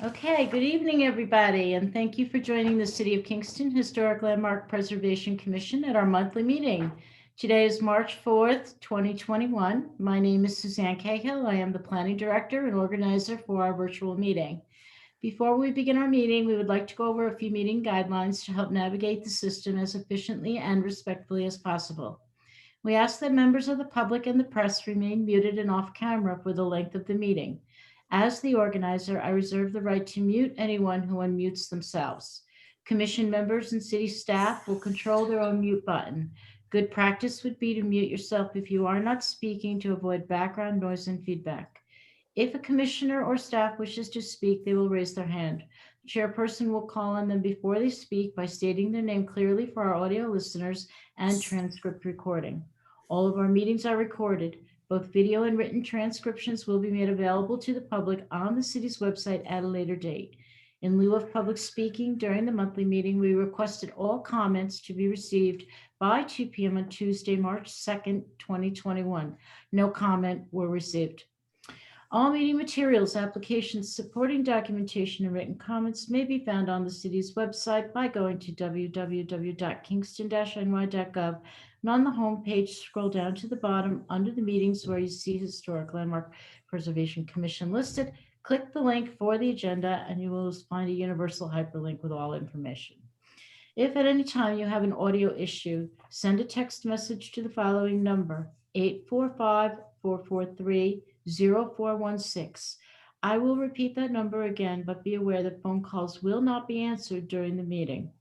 Okay, good evening, everybody, and thank you for joining the City of Kingston Historic Landmark Preservation Commission at our monthly meeting. Today is March 4th, 2021. My name is Suzanne Cahill. I am the Planning Director and organizer for our virtual meeting. Before we begin our meeting, we would like to go over a few meeting guidelines to help navigate the system as efficiently and respectfully as possible. We ask that members of the public and the press remain muted and off camera for the length of the meeting. As the organizer, I reserve the right to mute anyone who unmutes themselves. Commission members and city staff will control their own mute button. Good practice would be to mute yourself if you are not speaking to avoid background noise and feedback. If a commissioner or staff wishes to speak, they will raise their hand. The chairperson will call on them before they speak by stating their name clearly for our audio listeners and transcript recording. All of our meetings are recorded. Both video and written transcriptions will be made available to the public on the city's website at a later date. In lieu of public speaking during the monthly meeting, we requested all comments to be received by 2 p.m. on Tuesday, March 2nd, 2021. No comment were received. All meeting materials, applications, supporting documentation, and written comments may be found on the city's website by going to www.kingston-ny.gov. And on the home page, scroll down to the bottom under the meetings where you see Historic Landmark Preservation Commission listed. Click the link for the agenda and you will find a universal hyperlink with all information. If at any time you have an audio issue, send a text message to the following number, 845-443-0416. I will repeat that number again, but be aware that phone calls will not be answered during the meeting.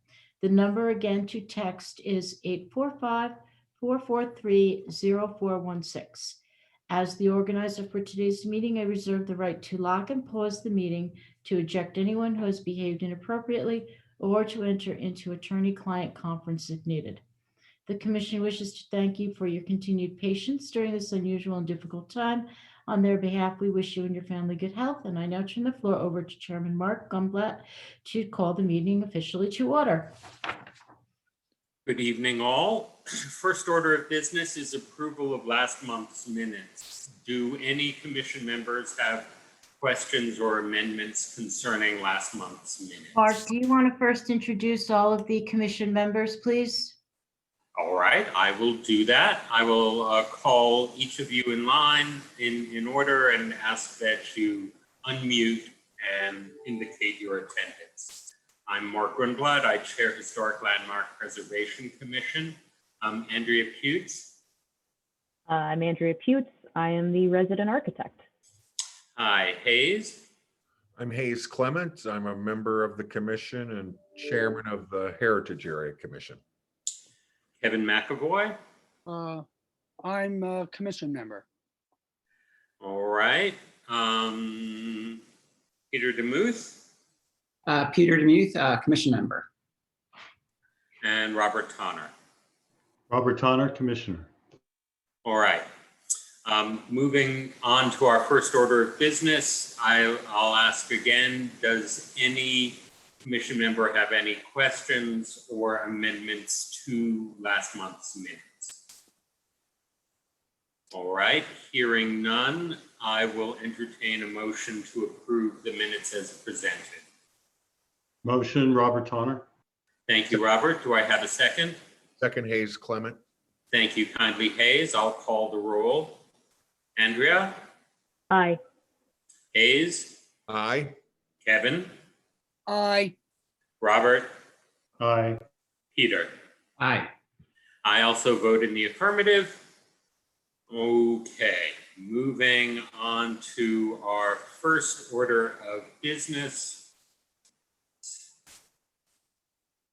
The number again to text is 845-443-0416. As the organizer for today's meeting, I reserve the right to lock and pause the meeting, to eject anyone who has behaved inappropriately, or to enter into attorney-client conference if needed. The Commission wishes to thank you for your continued patience during this unusual and difficult time. On their behalf, we wish you and your family good health, and I now turn the floor over to Chairman Mark Gumblatt to call the meeting officially to order. Good evening, all. First order of business is approval of last month's minutes. Do any commission members have questions or amendments concerning last month's minutes? Mark, do you want to first introduce all of the commission members, please? All right, I will do that. I will call each of you in line in order and ask that you unmute and indicate your attendance. I'm Mark Grunblatt. I chair Historic Landmark Preservation Commission. Andrea Putes. I'm Andrea Putes. I am the resident architect. Hi, Hayes. I'm Hayes Clement. I'm a member of the commission and chairman of the Heritage Area Commission. Kevin McAvoy. I'm a commission member. All right. Peter DeMuth. Peter DeMuth, commission member. And Robert Tonner. Robert Tonner, commissioner. All right. Moving on to our first order of business, I'll ask again, does any commission member have any questions or amendments to last month's minutes? All right, hearing none, I will entertain a motion to approve the minutes as presented. Motion, Robert Tonner. Thank you, Robert. Do I have a second? Second, Hayes Clement. Thank you kindly, Hayes. I'll call the roll. Andrea? Aye. Hayes? Aye. Kevin? Aye. Robert? Aye. Peter? Aye. I also vote in the affirmative. Okay, moving on to our first order of business.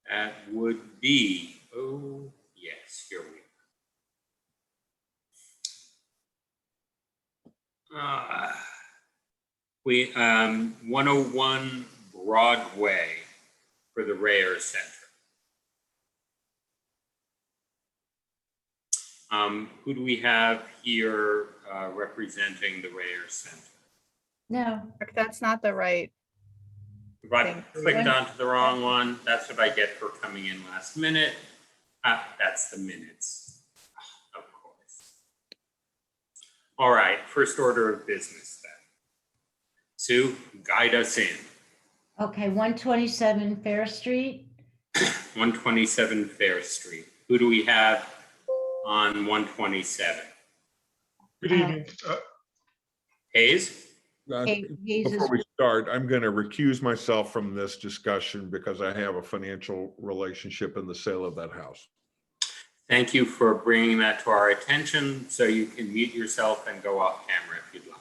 That would be, oh yes, here we are. 101 Broadway for the Rayer Center. Who do we have here representing the Rayer Center? No. That's not the right. If I clicked onto the wrong one, that's what I get for coming in last minute. That's the minutes, of course. All right, first order of business then. Sue, guide us in. Okay, 127 Fair Street. 127 Fair Street. Who do we have on 127? Good evening. Hayes? Hayes is- Before we start, I'm going to recuse myself from this discussion because I have a financial relationship in the sale of that house. Thank you for bringing that to our attention, so you can mute yourself and go off camera if you'd like.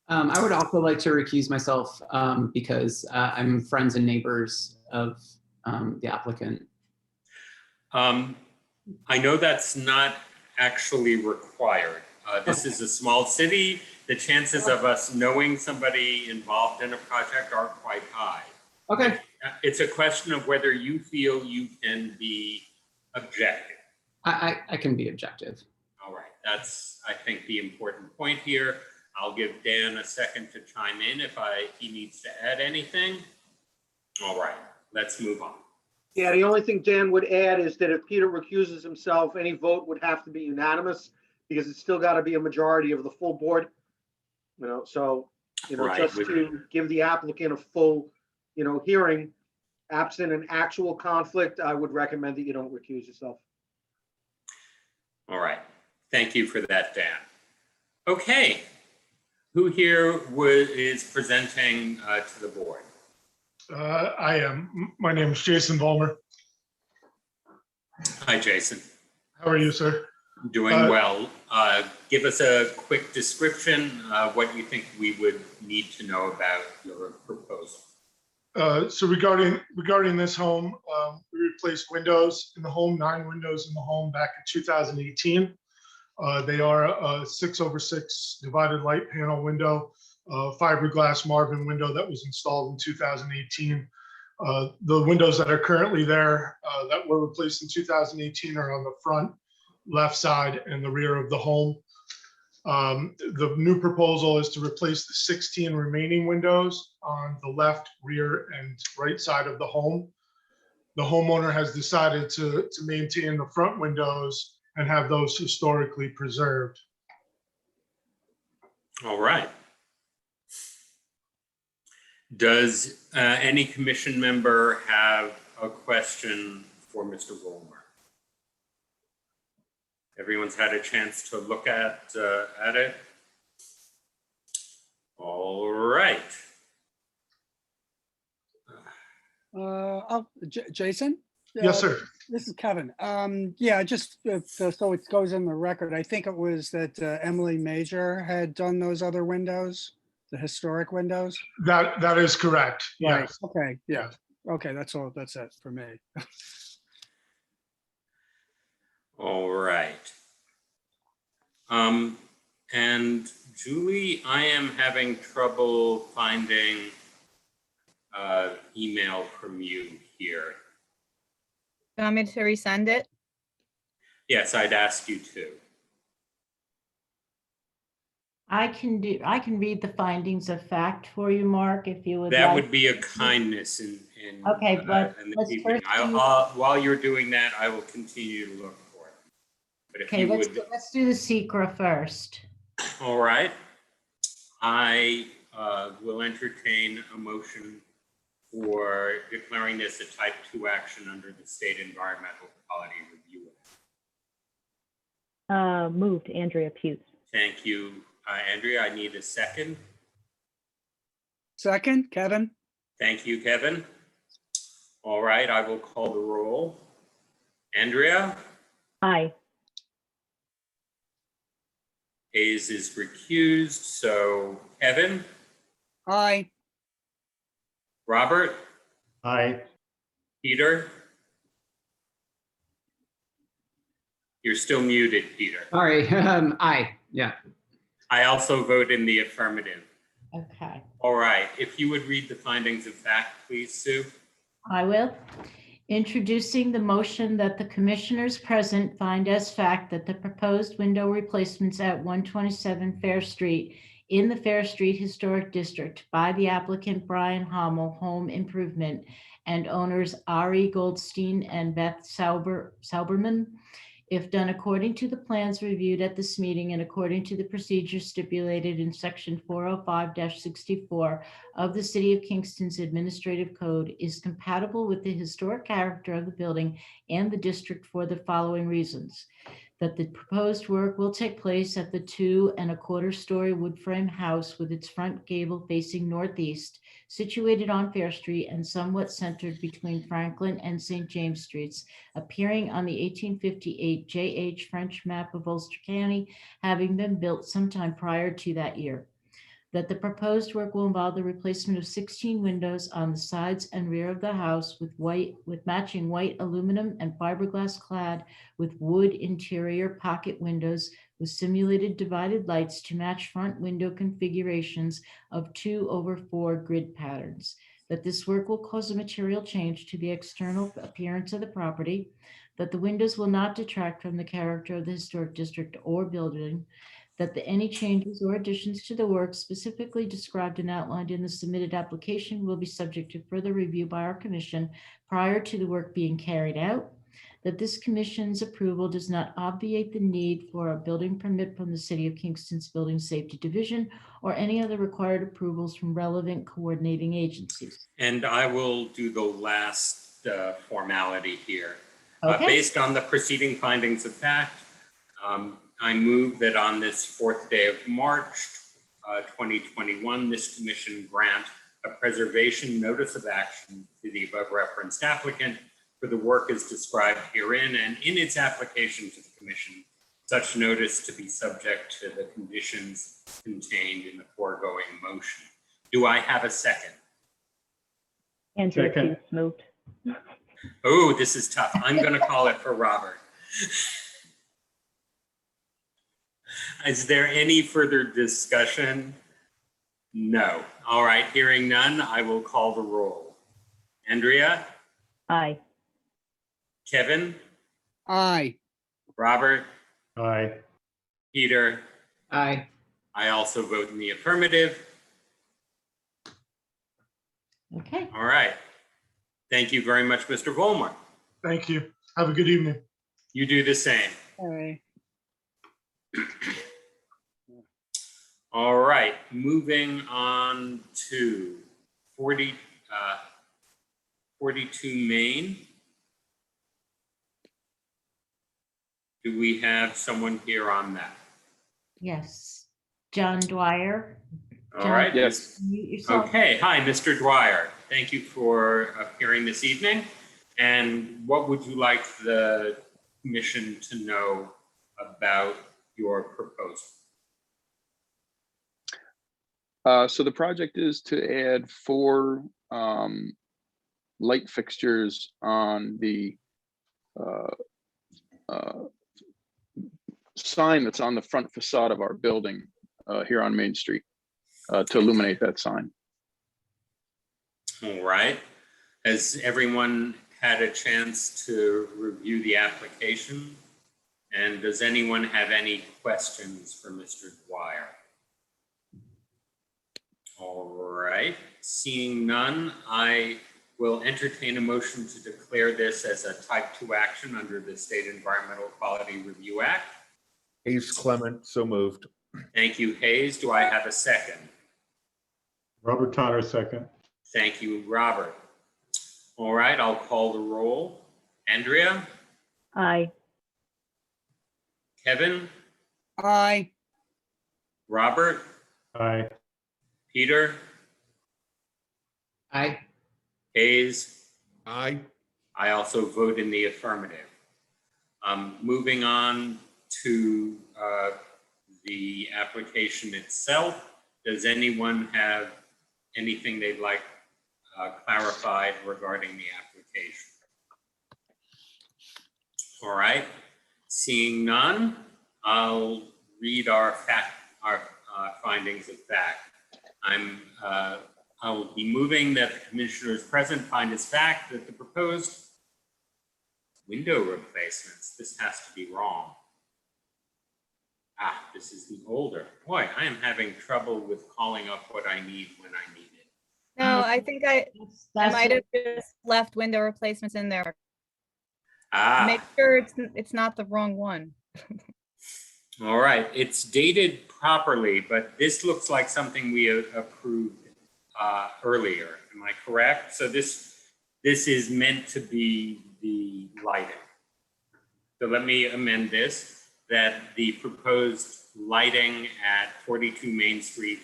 I would also like to recuse myself because I'm friends and neighbors of the applicant. I know that's not actually required. This is a small city. The chances of us knowing somebody involved in a project are quite high. Okay. It's a question of whether you feel you can be objective. I can be objective. All right, that's, I think, the important point here. I'll give Dan a second to chime in if he needs to add anything. All right, let's move on. Yeah, the only thing Dan would add is that if Peter recuses himself, any vote would have to be unanimous because it's still got to be a majority of the full board. So, Right, just to give the applicant a full, hearing, absent an actual conflict, I would recommend that you don't recuse yourself. All right, thank you for that, Dan. Okay, who here is presenting to the board? I am. My name is Jason Vollmer. Hi, Jason. How are you, sir? Doing well. Give us a quick description of what you think we would need to know about your proposal. So regarding this home, we replaced windows in the home, 9 windows in the home back in 2018. They are a 6/6 divided light panel window, fiberglass Marvin window that was installed in 2018. The windows that are currently there that were replaced in 2018 are on the front, left side, and the rear of the home. The new proposal is to replace the 16 remaining windows on the left, rear, and right side of the home. The homeowner has decided to maintain the front windows and have those historically preserved. All right. Does any commission member have a question for Mr. Vollmer? Everyone's had a chance to look at it. All right. Jason? Yes, sir. This is Kevin. Yeah, just so it goes in the record, I think it was that Emily Major had done those other windows, the historic windows. That is correct. Right. Yes. Okay. Yeah. Okay. That's all. That's it for me. All right. And Julie, I am having trouble finding email from you here. You want me to resend it? Yes, I'd ask you to. I can read the findings of fact for you, Mark, if you would That like. would be a kindness in Okay, but in the let's evening. first While you're doing that, I will continue to look for it. But if Okay, you let's would, do the secret first. all right. I will entertain a motion for declaring this a type 2 action under the State Environmental Quality Review Act. Moved, Andrea Pugh. Thank you, Andrea. I need a second. Second, Kevin? Thank you, Kevin. All right, I will call the roll. Andrea? Aye. Hayes is recused, so Kevin? Aye. Robert? Aye. Peter? You're still muted, Peter. Sorry. Aye. Yeah. I also vote in the affirmative. Okay, All right, if you would read the findings of fact, please, Sue. I will. Introducing the motion that the commissioners present find as fact that the proposed window replacements at 127 Fair Street in the Fair Street Historic District by the applicant Brian Hommel Home Improvement and owners Ari Goldstein and Beth Sauberman if done according to the plans reviewed at this meeting and according to the procedures stipulated in section 405-64 of the City of Kingston's Administrative Code, is compatible with the historic character of the building and the district for the following reasons: that the proposed work will take place at the 2 1/4-story wood frame house with its front gable facing northeast, situated on Fair Street and somewhat centered between Franklin and St. James Streets, appearing on the 1858 J.H. French map of Ulster County, having been built sometime prior to that year. That the proposed work will involve the replacement of 16 windows on the sides and rear of the house with matching white aluminum and fiberglass clad with wood interior pocket windows with simulated divided lights to match front window configurations of 2/4 grid patterns. That this work will cause a material change to the external appearance of the property. That the windows will not detract from the character of the historic district or building. That any changes or additions to the work specifically described and outlined in the submitted application will be subject to further review by our commission prior to the work being carried out. That this commission's approval does not obviate the need for a building permit from the City of Kingston's Building Safety Division or any other required approvals from relevant coordinating agencies. And I will do the last formality here. Okay. Based on the preceding findings of fact, I move that on this 4th day of March, 2021, this commission grant a preservation notice of action to the above referenced applicant for the work as described herein and in its application to the commission, such notice to be subject to the conditions contained in the foregoing motion. Do I have a second? Andrea Second. Hughes moved. Oh, this is tough. I'm going to call it for Robert. Is there any further discussion? No. All right, hearing none, I will call the roll. Andrea, Aye. Kevin, Aye. Robert, Aye. Peter. Aye. I also vote in the affirmative. Okay. All right. Thank you very much, Mr. Vollmer. Thank you. Have a good evening. You do the same. Aye. All right, moving on to 42 Main. Do we have someone here on that? Yes. John Dwyer. All right. Yes. Mute yourself. Okay, hi, Mr. Dwyer. Thank you for appearing this evening. And what would you like the commission to know about your proposal? So the project is to add 4 light fixtures on the sign that's on the front facade of our building here on Main Street to illuminate that sign. All right. Has everyone had a chance to review the application? And does anyone have any questions for Mr. Dwyer? All right, seeing none, I will entertain a motion to declare this as a type 2 action under the State Environmental Quality Review Act. Hayes Clement, so moved. Thank you, Hayes. Do I have a second? Robert Tonner, second. Thank you, Robert. All right, I'll call the roll. Andrea, Aye. Kevin, Aye. Robert, Aye. Peter, Aye. Hayes. Aye. I also vote in the affirmative. Moving on to the application itself. Does anyone have anything they'd like clarified regarding the application? All right, seeing none, I'll read our findings of fact. I will be moving that the commissioners present find as fact that the proposed window replacements, this has to be wrong. This is the older. Boy, I am having trouble with calling up what I need when I need it. No, I think I That's might have just left window replacements in there. Make sure it's not the wrong one. All right, it's dated properly, but this looks like something we approved earlier. Am I correct? So this is meant to be the lighting. So let me amend this, that the proposed lighting at 42 Main Street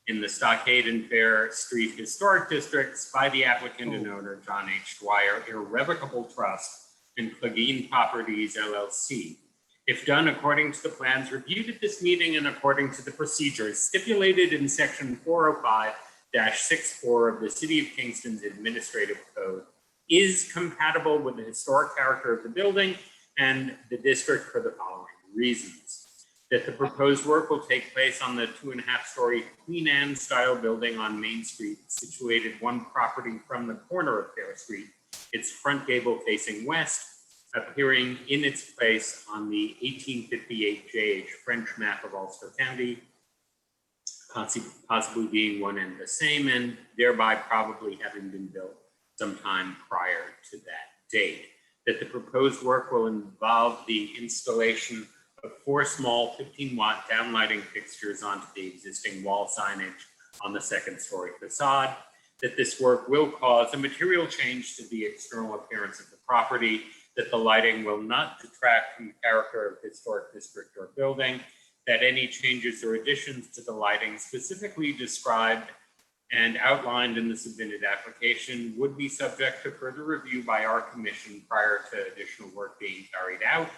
in the Stockade and Fair Street Historic Districts by the applicant and owner, John H. Dwyer, Irrevocable Trust and Clegane Properties LLC. If done according to the plans reviewed at this meeting and according to the procedures stipulated in section 405-64 of the City of Kingston's Administrative Code, is compatible with the historic character of the building and the district for the following reasons. That the proposed work will take place on the 2.5-story Queen Anne style building on Main Street, situated one property from the corner of Fair Street, its front gable facing west, appearing in its place on the 1858 JH French map of Ulster County, possibly being one and the same, and thereby probably having been built sometime prior to that date. That the proposed work will involve the installation of 4 small 15-watt downlighting fixtures onto the existing wall signage on the 2nd-story facade. That this work will cause a material change to the external appearance of the property. That the lighting will not detract from the character of the historic district or building. That any changes or additions to the lighting specifically described and outlined in the submitted application would be subject to further review by our commission prior to additional work being carried out.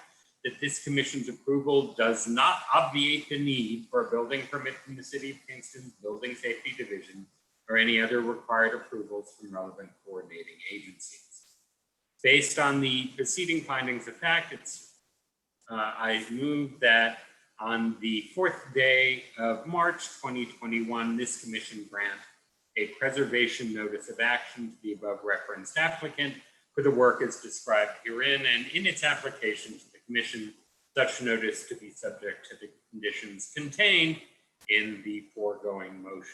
That this commission's approval does not obviate the need for a building permit from the City of Kingston's Building Safety Division or any other required approvals from relevant coordinating agencies. Based on the preceding findings of fact, I move that on the 4th day of March 2021, this commission grant a preservation notice of action to the above referenced applicant for the work as described herein and in its application to the commission, such notice to be subject to the conditions contained in the foregoing motions.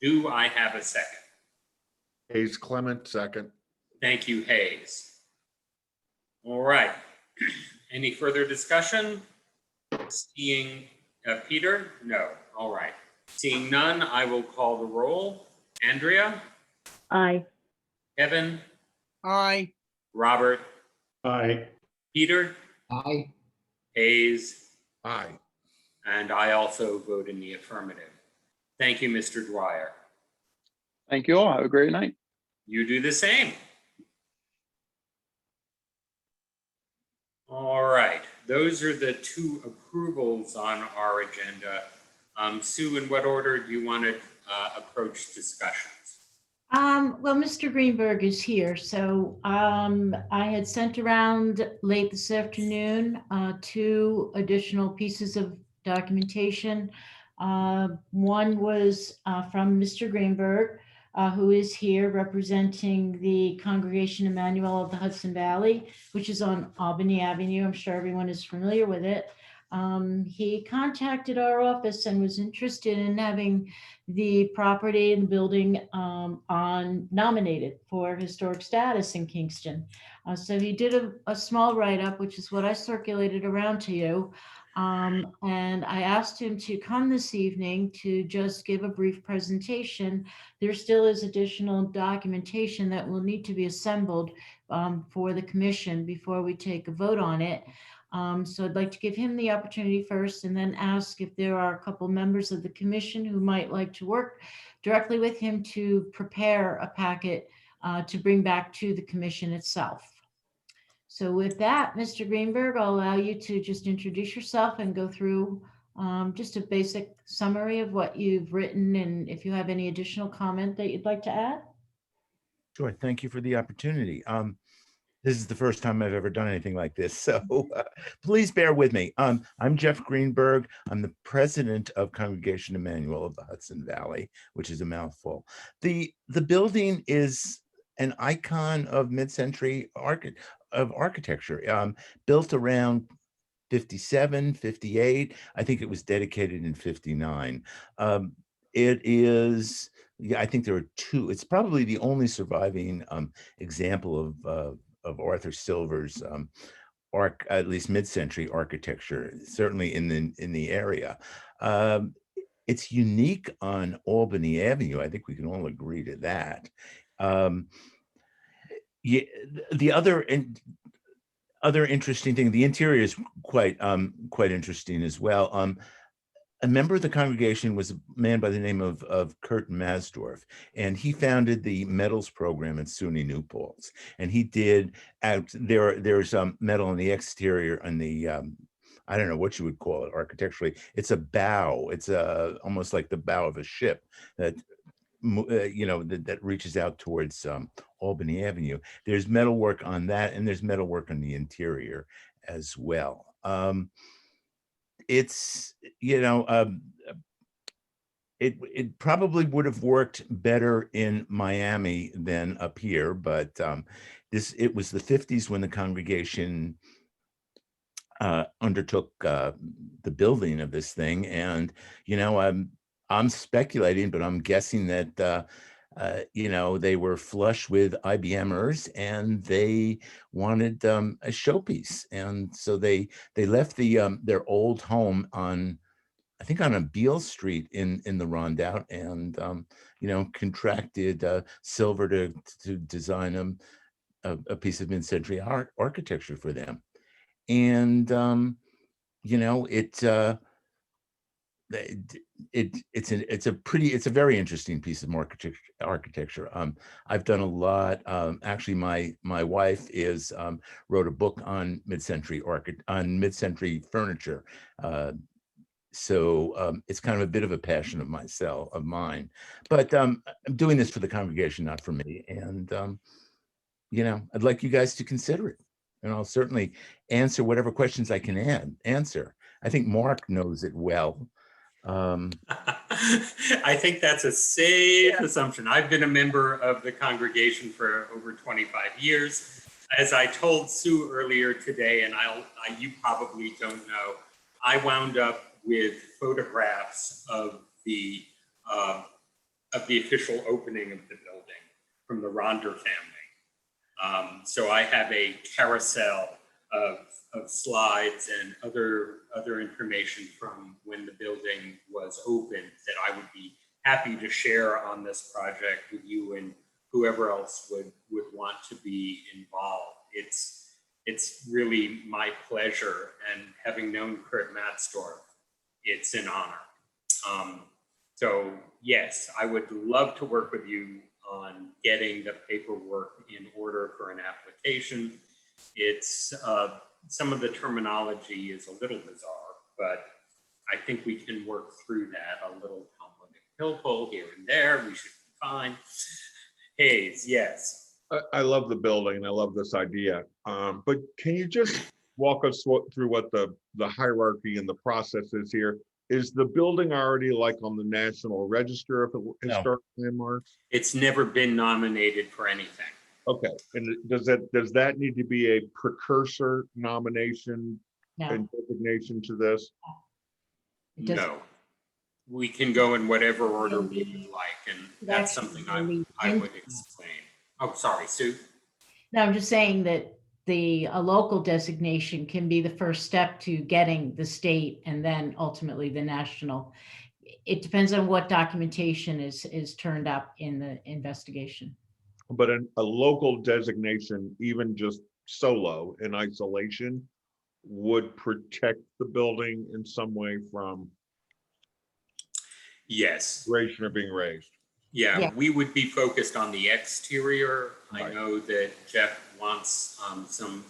Do I have a second? Hayes Clement, second. Thank you, Hayes. All right. Any further discussion? Seeing Peter? No. All right. Seeing none, I will call the roll. Andrea? Aye. Kevin? Aye. Robert? Aye. Peter? Aye. Hayes? Aye. And I also vote in the affirmative. Thank you, Mr. Dwyer. Thank you all. Have a great night. You do the same. All right, those are the 2 approvals on our agenda. Sue, in what order do you want to approach discussions? Well, Mr. Greenberg is here, so I had sent around late this afternoon 2 additional pieces of documentation. One was from Mr. Greenberg, who is here representing the Congregation Emmanuel of the Hudson Valley, which is on Albany Avenue. I'm sure everyone is familiar with it. He contacted our office and was interested in having the property and the building nominated for historic status in Kingston. So he did a small write-up, which is what I circulated around to you. And I asked him to come this evening to just give a brief presentation. There still is additional documentation that will need to be assembled for the commission before we take a vote on it. So I'd like to give him the opportunity first and then ask if there are a couple members of the commission who might like to work directly with him to prepare a packet to bring back to the commission itself. So with that, Mr. Greenberg, I'll allow you to just introduce yourself and go through just a basic summary of what you've written, and if you have any additional comment that you'd like to add. Sure. Thank you for the opportunity. This is the first time I've ever done anything like this, so please bear with me. I'm Jeff Greenberg. I'm the president of Congregation Emmanuel of the Hudson Valley, which is a mouthful. The building is an icon of mid-century architecture, built around 57, 58. I think it was dedicated in 59. It is, yeah, I think there are 2. It's probably the only surviving example Arthur Silver's at least mid-century architecture, certainly in the area. It's unique on Albany Avenue. I think we can all agree to that. Yeah, the other interesting thing, the interior is quite interesting as well. A member of the congregation was a man by the name of Kurt Masdorf, and he founded the metals program at SUNY New Paltz. And he did there's metal on the exterior and the I don't know what you would call it architecturally. It's a bow. It's almost like the bow of a ship that that reaches out towards Albany Avenue. There's metal work on that, and there's metal work on the interior as well. It's it probably would have worked better in Miami than up here, but it was the 50s when the congregation undertook the building of this thing, and I'm speculating, but I'm guessing that they were flush with IBMers and they wanted a showpiece, and so they left their old home on, I think, on a Beale Street in the Rondout, and contracted Silver to design a piece of mid-century architecture for them. And it's a very interesting piece of architecture. I've done a lot. Actually, my wife wrote a book on mid-century furniture. So it's kind of a bit of a passion of mine. But I'm doing this for the congregation, not for me. And I'd like you guys to consider it, and I'll certainly answer whatever questions I can answer. I think Mark knows it well. I think that's a safe assumption. I've been a member of the congregation for over 25 years. As I told Sue earlier today, and you probably don't know, I wound up with photographs of the official opening of the building from the Ronder family. So I have a carousel of slides and other information from when the building was opened that I would be happy to share on this project with you and whoever else would want to be involved. It's really my pleasure, and having known Kurt Matsdorf, it's an honor. So yes, I would love to work with you on getting the paperwork in order for an application. It's some of the terminology is a little bizarre, but I think we can work through that. A little Talmudic pilpul here and there, we should be fine. Hayes, yes. I love the building and I love this idea. But can you just walk us through what the hierarchy and the process is here? Is the building already like on the National Register of Historic Landmarks? It's never been nominated for anything. Okay, and does that need to be a precursor nomination and designation to this? No, we can go in whatever order we would like, and that's something I would explain. Oh, sorry, Sue. No, I'm just saying that a local designation can be the first step to getting the state and then ultimately the national. It depends on what documentation is turned up in the investigation. But a local designation, even just solo in isolation, would protect the building in some way from duration of being raised. Yeah, we would be focused on the exterior. Right. I know that Jeff wants some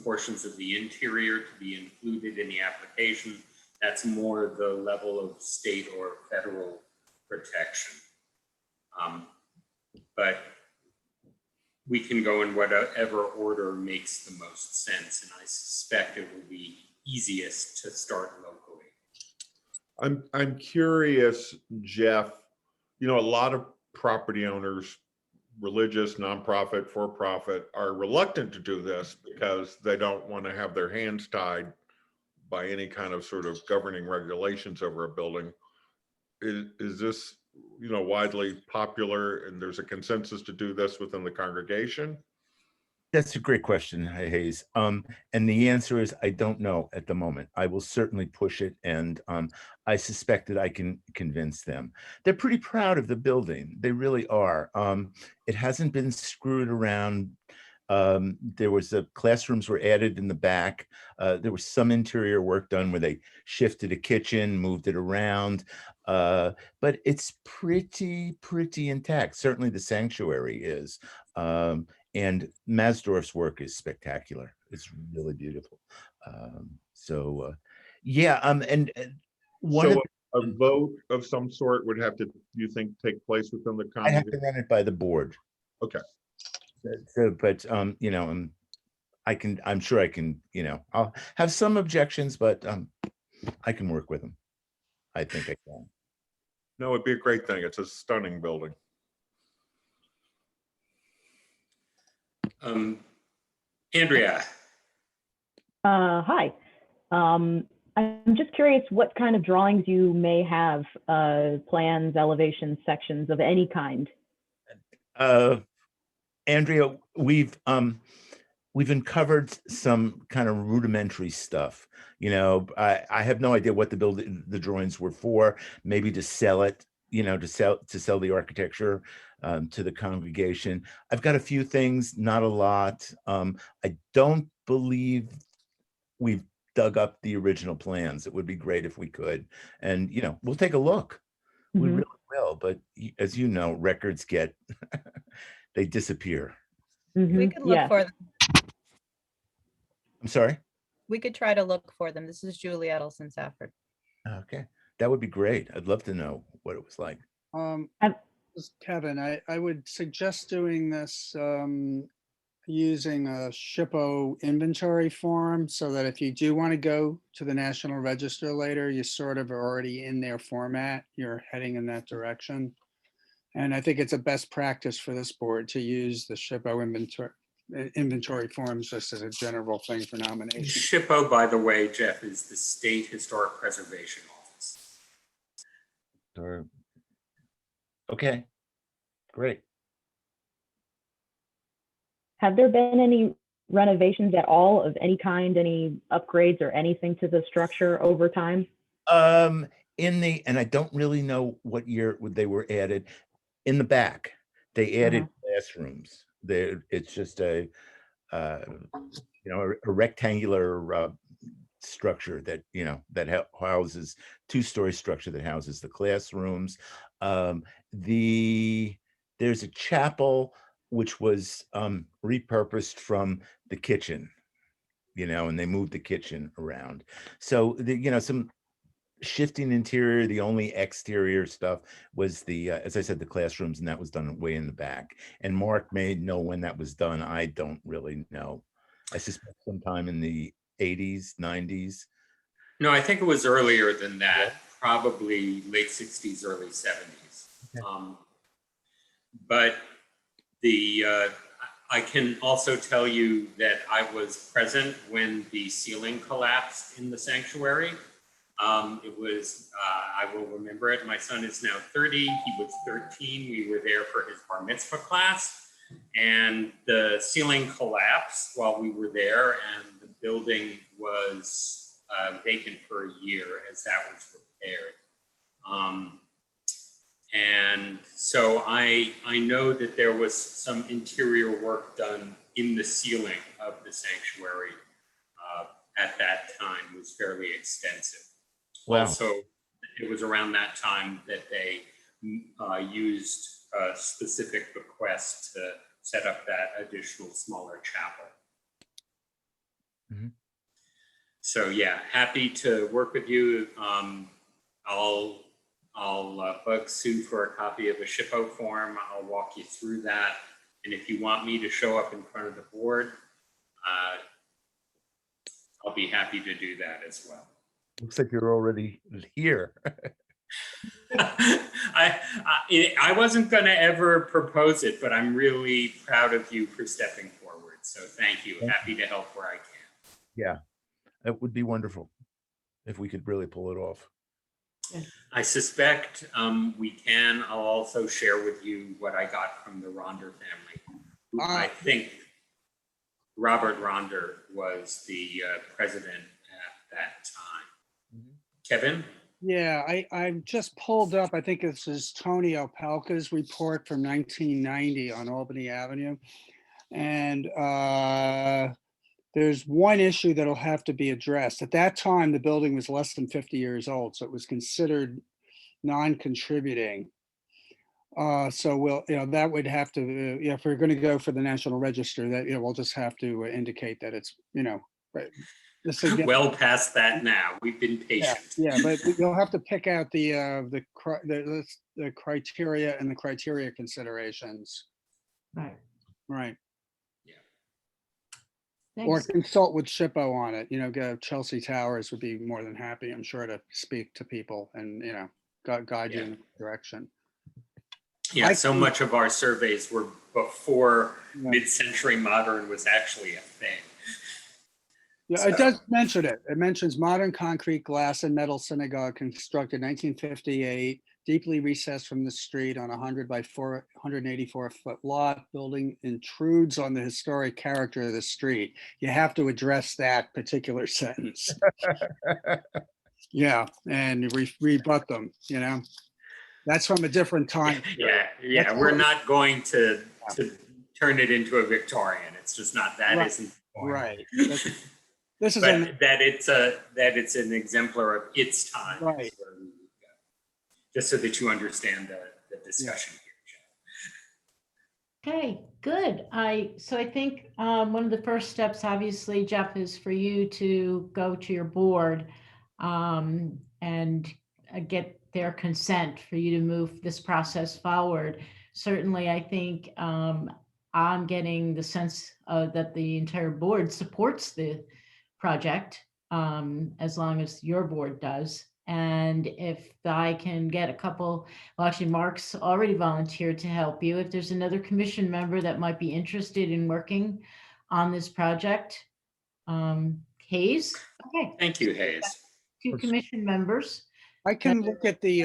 portions of the interior to be included in the application. That's more the level of state or federal protection. But we can go in whatever order makes the most sense, and I suspect it will be easiest to start locally. I'm curious, Jeff, a lot of property owners, religious, nonprofit, for-profit, are reluctant to do this because they don't want to have their hands tied by any kind of sort of governing regulations over a building. Is this widely popular, and there's a consensus to do this within the congregation? That's a great question, Hayes. And the answer is I don't know at the moment. I will certainly push it, and I suspect that I can convince them. They're pretty proud of the building. They really are. It hasn't been screwed around. There was classrooms were added in the back. There was some interior work done where they shifted a kitchen, moved it around. But it's pretty intact. Certainly the sanctuary is. And Masdorf's work is spectacular. It's really beautiful. Yeah, and one So of a vote of some sort would have to, you think, take place within the I have to congregation? run it by the board. Okay. But you know, I'm sure I can, you know, I'll have some objections, but I can work with them. I think I can. No, it'd be a great thing. It's a stunning building. Andrea, Hi. I'm just curious what kind of drawings you may have, plans, elevations, sections of any kind. Andrea, we've uncovered some kind of rudimentary stuff. You know, I have no idea what the drawings were for. Maybe to sell it, you know, to sell the architecture to the congregation. I've got a few things, not a lot. I don't believe we've dug up the original plans. It would be great if we could, and you know, we'll take a look. We really will. But as you know, records get they disappear. We could look for them. I'm sorry. We could try to look for them. This is Julie Edelson Safford. Okay, that would be great. I'd love to know what it was like. This is Kevin, I would suggest doing this using a SHPO inventory form so that if you do want to go to the National Register later, you're sort of already in their format. You're heading in that direction. And I think it's a best practice for this board to use the SHPO inventory forms just as a general thing for nomination. SHPO, by the way, Jeff, is the State Historic Preservation Office. Okay, great. Have there been any renovations at all of any kind, any upgrades or anything to the structure over time? And I don't really know what year they were added. In the back, they added classrooms. It's just a rectangular structure that that houses two-story structure that houses the classrooms. There's a chapel which was repurposed from the kitchen, and they moved the kitchen around. So some shifting interior. The only exterior stuff was as I said, the classrooms, and that was done way in the back. And Mark may know when that was done. I don't really know. I suspect sometime in the 80s, 90s. No, I think it was earlier than that, probably late 60s, early 70s. Okay. But I can also tell you that I was present when the ceiling collapsed in the sanctuary. It was, I will remember it. My son is now 30. He was 13. We were there for his bar mitzvah class, and the ceiling collapsed while we were there, and the building was vacant for a year as that was repaired. And so I know that there was some interior work done in the ceiling of the sanctuary at that time. It was fairly extensive. Wow. Also, it was around that time that they used a specific bequest to set up that additional smaller chapel. Mm-hmm. So yeah, happy to work with you. I'll bug Sue for a copy of a SHPO form. I'll walk you through that. And if you want me to show up in front of the board, I'll be happy to do that as well. Looks like you're already here. I wasn't going to ever propose it, but I'm really proud of you for stepping forward. So thank you. Happy to help where I can. Yeah, it would be wonderful if we could really pull it off. I suspect we can. I'll also share with you what I got from the Ronder family. I think Robert Ronder was the president at that time. Kevin? Yeah, I've just pulled up, I think this is Tony Opelka's report from 1990 on Albany Avenue. And there's one issue that'll have to be addressed. At that time, the building was less than 50 years old, so it was considered non-contributing. So we'll, that would have to, if we're going to go for the National Register, that, we'll just have to indicate that it's, right. Well past that now. We've been patient. Yeah, but you'll have to pick out the criteria and the criteria considerations. Right. Right. Yeah. Or Thanks. consult with SHPO on it, Chelsea Towers would be more than happy, I'm sure, to speak to people and, guide you in the direction. Yeah, I so think- much of our surveys were before Yeah. mid-century modern was actually a thing. Yeah, it does mention it. It mentions modern concrete, glass, and metal synagogue constructed 1958, deeply recessed from the street on 100 by 184-foot lot. Building intrudes on the historic character of the street. You have to address that particular sentence. Yeah, and rebut them, That's from a different time. Yeah, we're not going to turn it into a Victorian. It's just not, that Right. isn't the point. Right. This is But that it's an exemplar of its time. Right. is where we would go. Just so that you understand the discussion here, Jeff. Okay, good. So I think one of the first steps, obviously, Jeff, is for you to go to your board and get their consent for you to move this process forward. Certainly, I think I'm getting the sense that the entire board supports the project, as long as your board does. And if I can get a couple, well, actually, Mark's already volunteered to help you. If there's another commission member that might be interested in working on this project, Hayes. Okay, Thank you, Hayes. 2 commission members. I can look at the,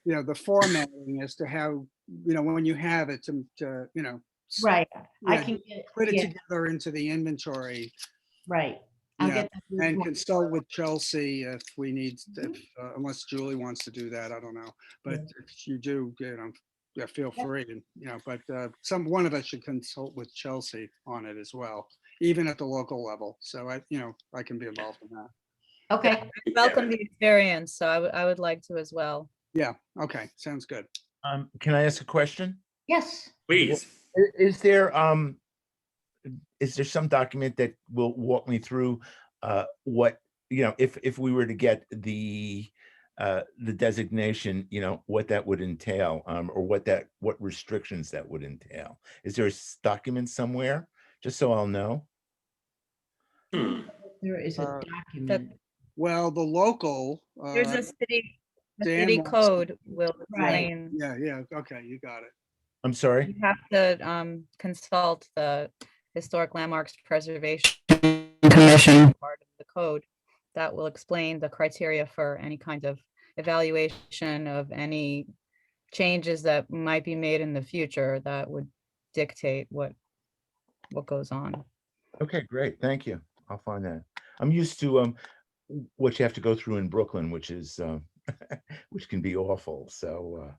the formatting as to how, when you have it to Right. I yeah, can get, put it yeah, together into the inventory. right. I'll Yeah, get that and more. consult with Chelsea if we need, unless Julie wants to do that, I don't know. But Yeah. if you do, yeah, feel free. And, but one of us should consult with Chelsea on it as well, even at the local level. So I can be involved in that. Okay, Welcome the experience, so I would like to as well. Yeah, okay, sounds good. Can I ask a question? yes. Please. Is there some document that will walk me through what, if we were to get the designation, what that would entail, or what restrictions that would entail? Is there a document somewhere, just so I'll know? There is a document. Well, the local. There's a city Dan wants to- code will Right. explain. Yeah, okay, you got it. I'm sorry? You have to consult the Historic Landmarks Preservation Commission part of the code that will explain the criteria for any kind of evaluation of any changes that might be made in the future that would dictate what goes on. Okay, great. Thank you. I'll find that. I'm used to what you have to go through in Brooklyn, which is which can be awful. So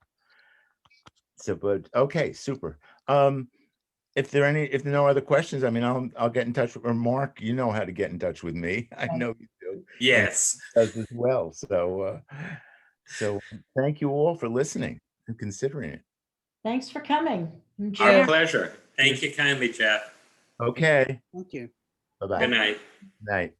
but okay, super. If there are no other questions, I mean, I'll get in touch with, or Mark, you know how to get in touch with me. I know you do. Yes. Does as well. So thank you all for listening and considering it. Thanks for coming. Enjoy. Our pleasure. Thank you kindly, Jeff. Okay. Thank you. Bye-bye. Good night. Night.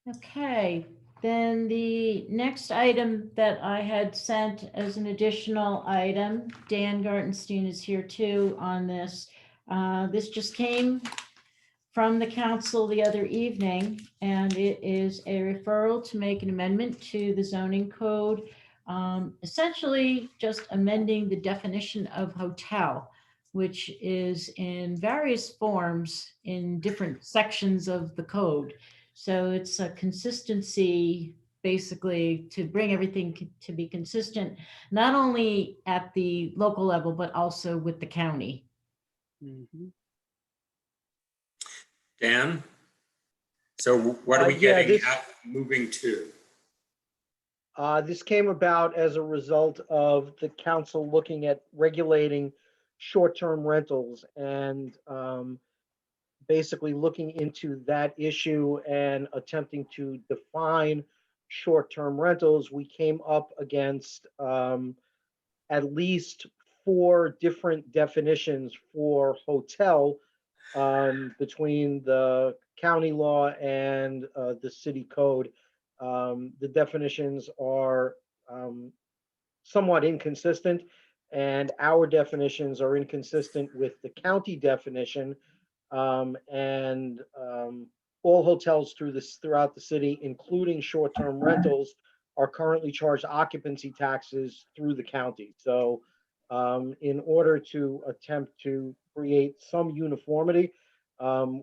Okay, then the next item that I had sent as an additional item, Dan Gartenstein is here too on this. This just came from the council the other evening, and it is a referral to make an amendment to the zoning code, essentially just amending the definition of hotel, which is in various forms in different sections of the code. So it's a consistency basically to bring everything to be consistent, not only at the local level, but also with the county. Mhm. Dan? So what are we Yeah, getting this- at moving to? This came about as a result of the council looking at regulating short-term rentals and basically looking into that issue and attempting to define short-term rentals. We came up against at least 4 different definitions for hotel between the county law and the city code. The definitions are somewhat inconsistent, and our definitions are inconsistent with the county definition. And all hotels throughout the city, including short-term rentals, are currently charged occupancy taxes through the county. So in order to attempt to create some uniformity,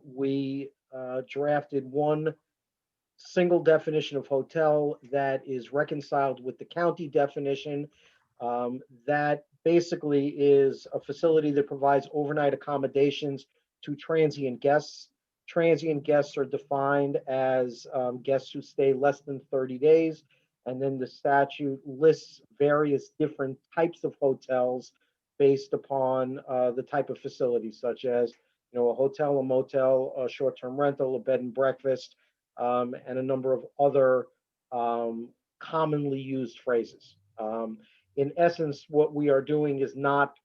we drafted one single definition of hotel that is reconciled with the county definition. That basically is a facility that provides overnight accommodations to transient guests. Transient guests are defined as guests who stay less than 30 days. And then the statute lists various different types of hotels based upon the type of facility, such as, you know, a hotel, a motel, a short-term rental, a bed and breakfast, and a number of other commonly used phrases. In essence, what we are doing is not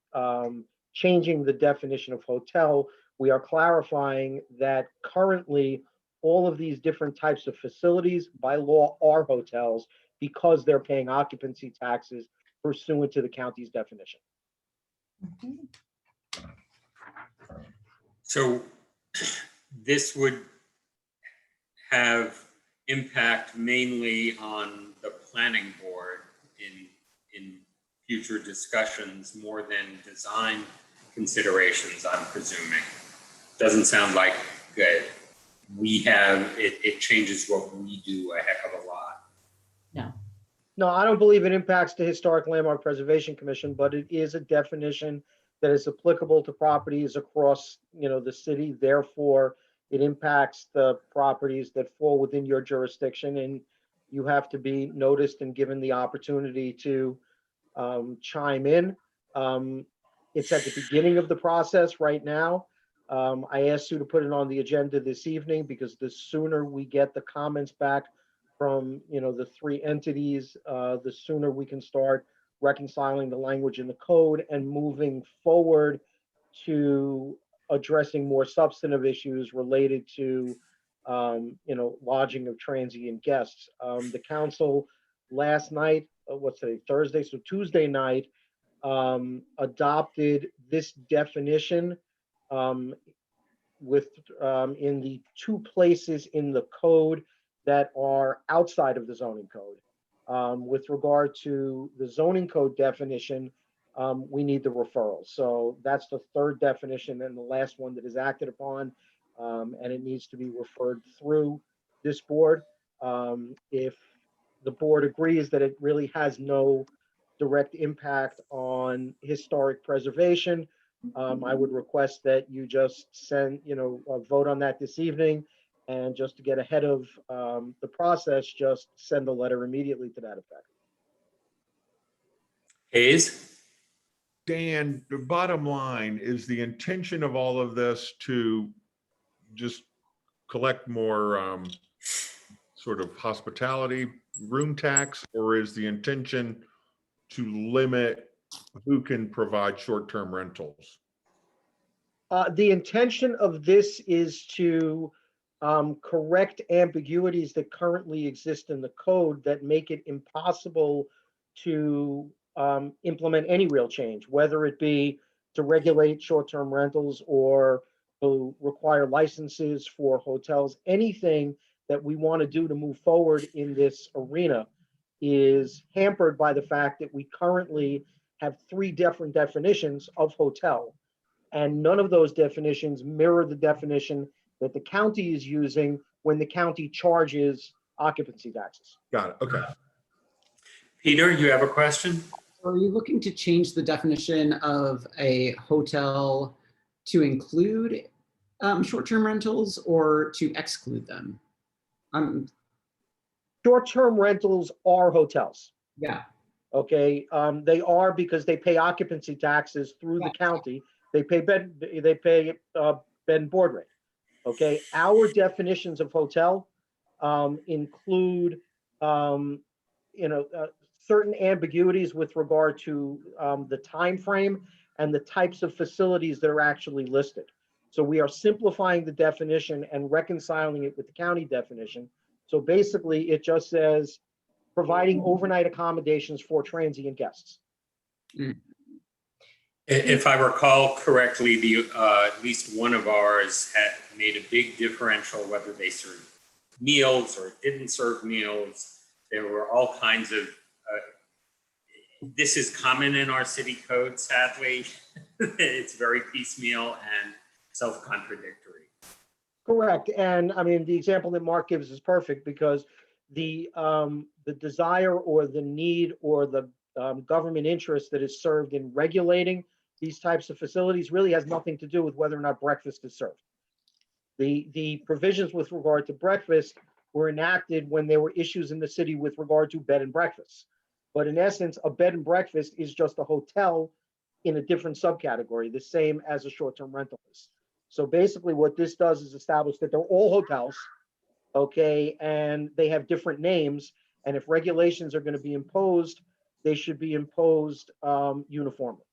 changing the definition of hotel. We are clarifying that currently all of these different types of facilities by law are hotels because they're paying occupancy taxes pursuant to the county's definition. So this would have impact mainly on the planning board in future discussions more than design considerations, I'm presuming. Doesn't sound like we have, it changes what we do a heck of a lot. No. No, I don't believe it impacts the Historic Landmark Preservation Commission, but it is a definition that is applicable to properties across, you know, the city. Therefore, it impacts the properties that fall within your jurisdiction, and you have to be noticed and given the opportunity to chime in. It's at the beginning of the process right now. I asked you to put it on the agenda this evening because the sooner we get the comments back from, you know, the 3 entities, the sooner we can start reconciling the language in the code and moving forward to addressing more substantive issues related to, you know, lodging of transient guests. The council last night, what's today, Thursday, so Tuesday night, adopted this definition with in the 2 places in the code that are outside of the zoning code. With regard to the zoning code definition, we need the referral. So that's the 3rd definition and the last one that is acted upon, and it needs to be referred through this board. If the board agrees that it really has no direct impact on historic preservation, I would request that you just send, you know, vote on that this evening. And just to get ahead of the process, just send a letter immediately to that effect. Hayes? Dan, the bottom line is the intention of all of this to just collect more sort of hospitality room tax, or is the intention to limit who can provide short-term rentals? The intention of this is to correct ambiguities that currently exist in the code that make it impossible to implement any real change, whether it be to regulate short-term rentals or to require licenses for hotels. Anything that we want to do to move forward in this arena is hampered by the fact that we currently have 3 different definitions of hotel. And none of those definitions mirror the definition that the county is using when the county charges occupancy taxes. Got it. Okay. Peter, you have a question? Are you looking to change the definition of a hotel to include short-term rentals or to exclude them? Short-term rentals are hotels. Yeah. Okay, they are because they pay occupancy taxes through the county. They pay bed and board rate. Okay, our definitions of hotel include certain ambiguities with regard to the time frame and the types of facilities that are actually listed. So we are simplifying the definition and reconciling it with the county definition. So basically, it just says providing overnight accommodations for transient guests. If I recall correctly, at least one of ours had made a big differential whether they served meals or didn't serve meals. There were all kinds of, this is common in our city code, sadly. It's very piecemeal and self-contradictory. Correct. And I mean, the example that Mark gives is perfect because the desire or the need or the government interest that is served in regulating these types of facilities really has nothing to do with whether or not breakfast is served. The provisions with regard to breakfast were enacted when there were issues in the city with regard to bed and breakfast. But in essence, a bed and breakfast is just a hotel in a different subcategory, the same as a short-term rental is. So basically what this does is establish that they're all hotels, okay, and they have different names. And if regulations are going to be imposed, they should be imposed uniformly.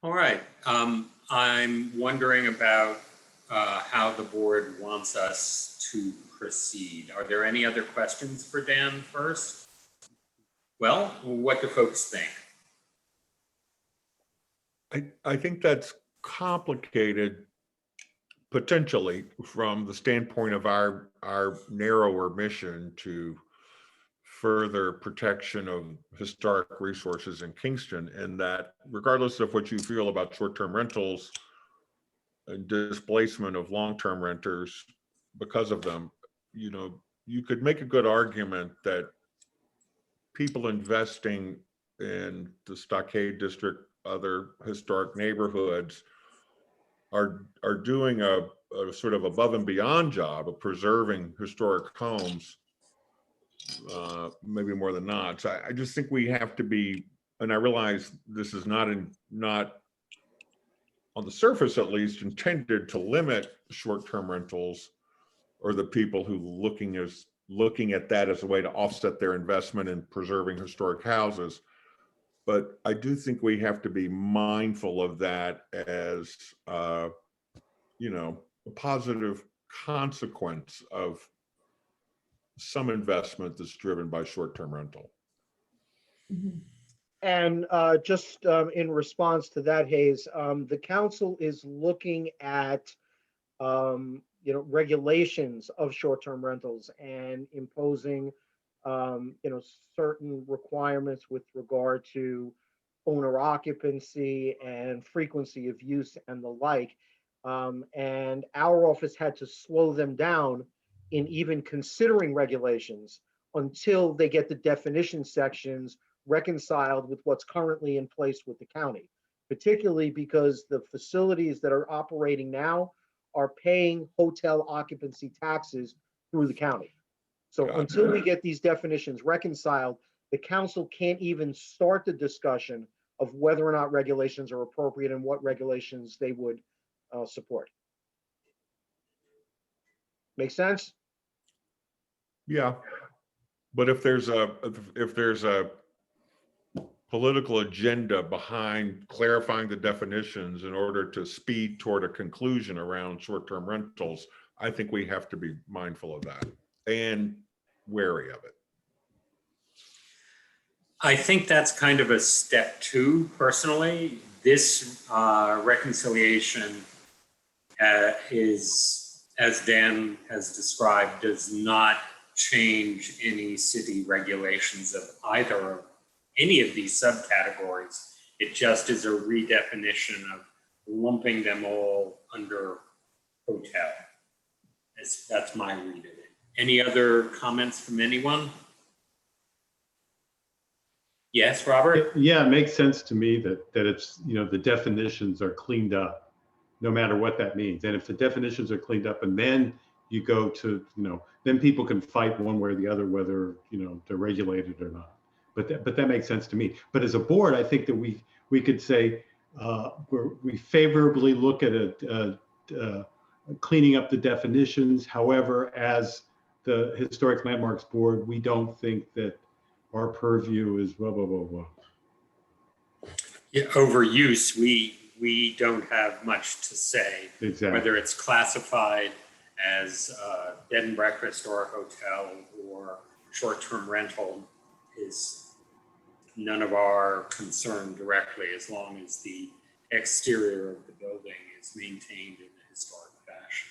All right. I'm wondering about how the board wants us to proceed. Are there any other questions for Dan first? Well, what do folks think? I think that's complicated potentially from the standpoint of our narrower mission to further protection of historic resources in Kingston, and that regardless of what you feel about short-term rentals and displacement of long-term renters because of them, you could make a good argument that people investing in the Stockade District, other historic neighborhoods are doing a sort of above and beyond job of preserving historic homes, maybe more than not. So I just think we have to be, and I realize this is not on the surface at least intended to limit short-term rentals or the people who looking at that as a way to offset their investment in preserving historic houses. But I do think we have to be mindful of that as, a positive consequence of some investment that's driven by short-term rental. And just in response to that, Hayes, the council is looking at, regulations of short-term rentals and imposing, certain requirements with regard to owner occupancy and frequency of use and the like. And our office had to slow them down in even considering regulations until they get the definition sections reconciled with what's currently in place with the county, particularly because the facilities that are operating now are paying hotel occupancy taxes through the county. So until we get these definitions reconciled, the council can't even start the discussion of whether or not regulations are appropriate and what regulations they would support. Make sense? Yeah, but if there's a political agenda behind clarifying the definitions in order to speed toward a conclusion around short-term rentals, I think we have to be mindful of that and wary of it. I think that's kind of a step two, personally. This reconciliation is, as Dan has described, does not change any city regulations of either of any of these subcategories. It just is a redefinition of lumping them all under hotel. That's my read of it. Any other comments from anyone? Yes, Robert? Yeah, it makes sense to me that it's, the definitions are cleaned up, no matter what that means. And if the definitions are cleaned up and then you go to, then people can fight one way or the other, whether, they're regulated or not. But that makes sense to me. But as a board, I think that we could say we favorably look at cleaning up the definitions. However, as the Historic Landmarks Board, we don't think that our purview is blah, blah, blah, blah. Yeah, overuse, we don't have much to say. Exactly. Whether it's classified as a bed and breakfast or a hotel or short-term rental is none of our concern directly, as long as the exterior of the building is maintained in a historic fashion.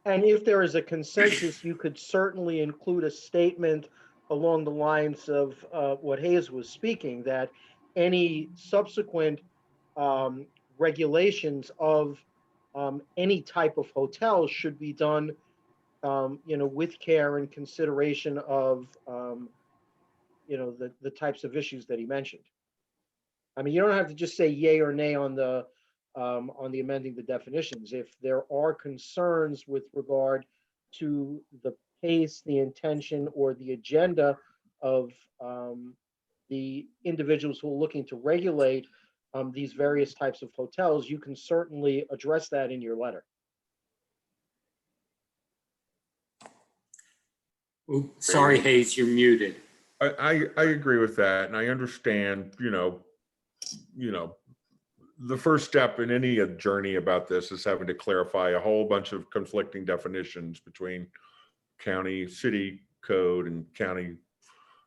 And if there is a consensus, you could certainly include a statement along the lines of what Hayes was speaking, that any subsequent regulations of any type of hotel should be done, with care and consideration of, the types of issues that he mentioned. I mean, you don't have to just say yay or nay on the amending the definitions. If there are concerns with regard to the pace, the intention, or the agenda of the individuals who are looking to regulate these various types of hotels, you can certainly address that in your letter. Ooh, sorry, Hayes, you're muted. I agree with that, and I understand, the first step in any journey about this is having to clarify a whole bunch of conflicting definitions between county, city code and county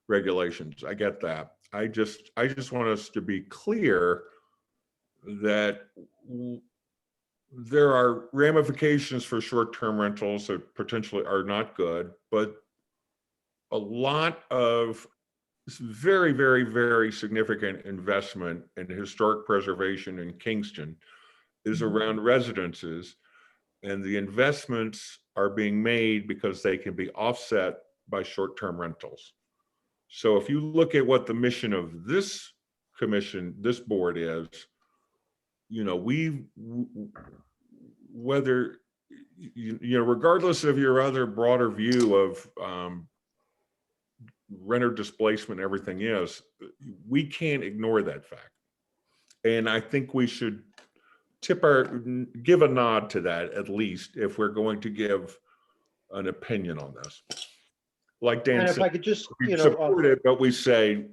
regulations. I get that. I just want us to be clear that there are ramifications for short-term rentals that potentially are not good, but a lot of very, very, very significant investment in historic preservation in Kingston is around residences, and the investments are being made because they can be offset by short-term rentals. So if you look at what the mission of this commission, this board is, whether, regardless of your other broader view of renter displacement, everything is, we can't ignore that fact. And I think we should give a nod to that, at least, if we're going to give an opinion on this. Like Dan And if said, I could just, we support it, but we say,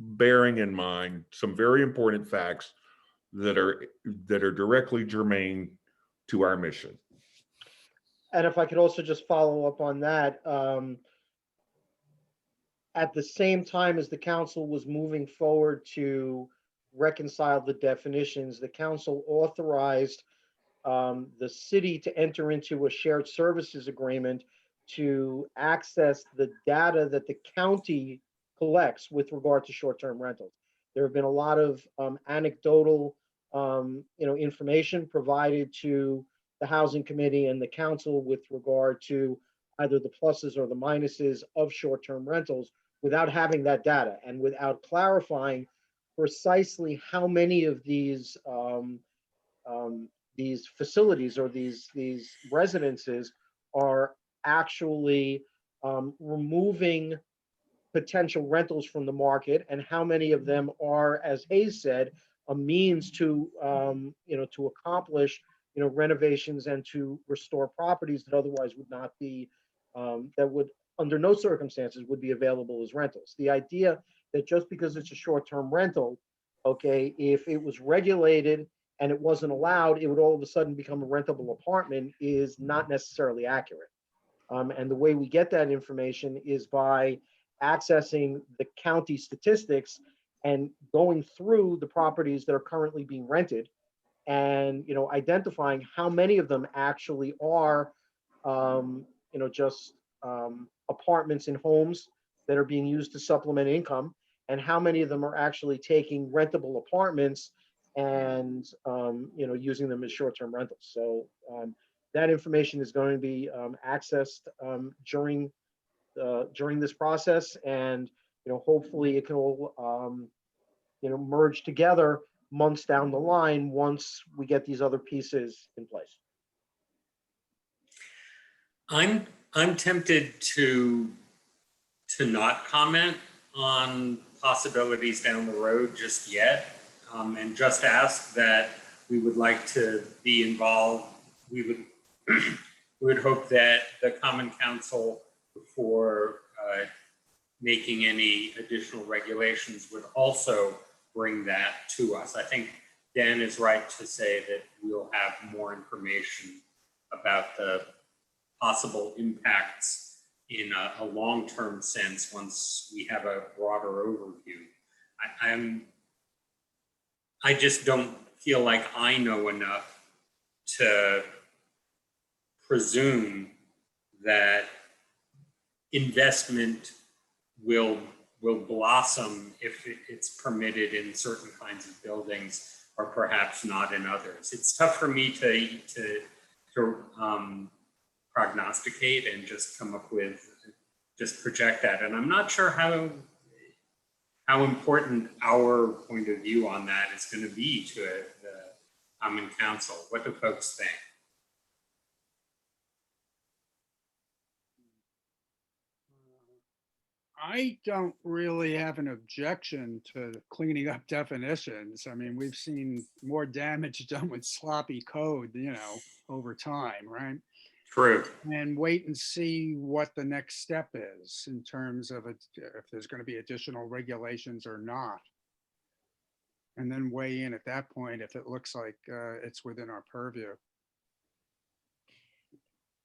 bearing in mind some very important facts that are directly germane to our mission. and if I could also just follow up on that, at the same time as the council was moving forward to reconcile the definitions, the council authorized the city to enter into a shared services agreement to access the data that the county collects with regard to short-term rentals. There have been a lot of anecdotal, information provided to the housing committee and the council with regard to either the pluses or the minuses of short-term rentals without having that data and without clarifying precisely how many of these facilities or these residences are actually removing potential rentals from the market, and how many of them are, as Hayes said, a means to to accomplish renovations and to restore properties that otherwise would not be that would under no circumstances would be available as rentals. The idea that just because it's a short-term rental, okay, if it was regulated and it wasn't allowed, it would all of a sudden become a rentable apartment is not necessarily accurate. And the way we get that information is by accessing the county statistics and going through the properties that are currently being rented and, identifying how many of them actually are, just apartments and homes that are being used to supplement income, and how many of them are actually taking rentable apartments and using them as short-term rentals. So that information is going to be accessed during this process, and hopefully it can all merge together months down the line once we get these other pieces in place. I'm tempted to not comment on possibilities down the road just yet, and just ask that we would like to be involved. We would hope that the Common Council, before making any additional regulations, would also bring that to us. I think Dan is right to say that we'll have more information about the possible impacts in a long-term sense once we have a broader overview. I just don't feel like I know enough to presume that investment will blossom if it's permitted in certain kinds of buildings or perhaps not in others. It's tough for me to prognosticate and just come up with, just project that. And I'm not sure how important our point of view on that is going to be to the Common Council. What do folks think? I don't really have an objection to cleaning up definitions. I mean, we've seen more damage done with sloppy code, over time, right? True. And wait and see what the next step is in terms of if there's going to be additional regulations or not. And then weigh in at that point if it looks like it's within our purview.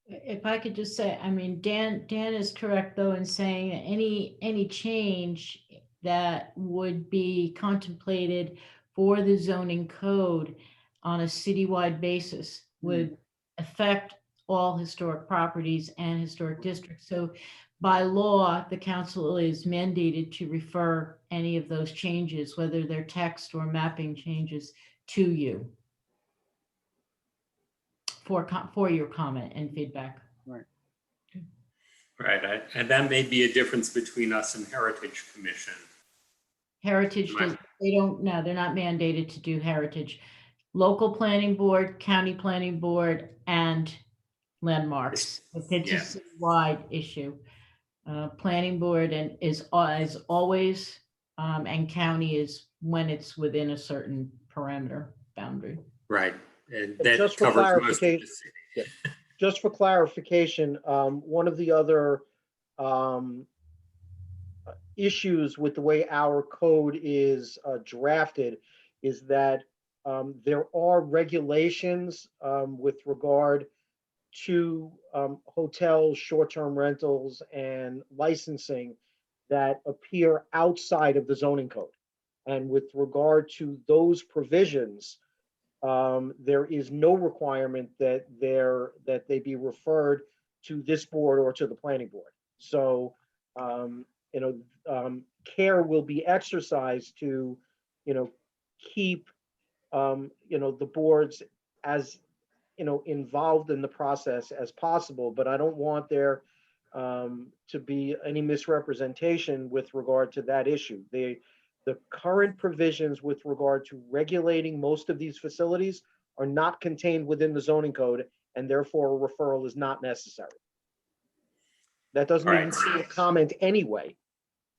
If I could just say, I mean, Dan is correct though in saying that any change that would be contemplated for the zoning code on a citywide basis would affect all historic properties and historic districts. So by law, the council is mandated to refer any of those changes, whether they're text or mapping changes, to you for your comment and feedback. Right. Right, and that may be a difference between us and Heritage Commission. Heritage, they're not mandated to do heritage. Local planning board, county planning board, and landmarks. It's a citywide issue. Planning board is always, and county is when it's within a certain parameter boundary. Right, and that just for covers most of the city. Just for clarification, one of the other issues with the way our code is drafted is that there are regulations with regard to hotels, short-term rentals, and licensing that appear outside of the zoning code. And with regard to those provisions, there is no requirement that they be referred to this board or to the planning board. So, care will be exercised to, keep, the boards as, involved in the process as possible. But I don't want there to be any misrepresentation with regard to that issue. The current provisions with regard to regulating most of these facilities are not contained within the zoning code, and therefore a referral is not necessary. That doesn't even see a comment anyway,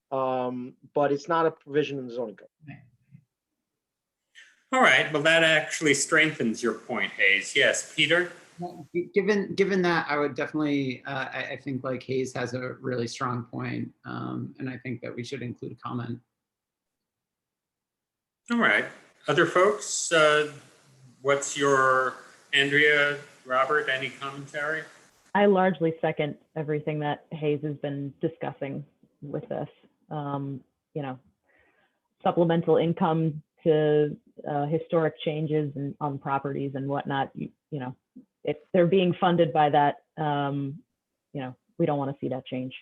but it's not a provision in the zoning code. All right, well, that actually strengthens your point, Hayes. Yes, Peter? Given that, I would definitely, I think like Hayes has a really strong point, and I think that we should include a comment. All right, other folks, what's your, Andrea, Robert, any commentary? I largely second everything that Hayes has been discussing with this. Supplemental income to historic changes on properties and whatnot. If they're being funded by that, we don't want to see that change.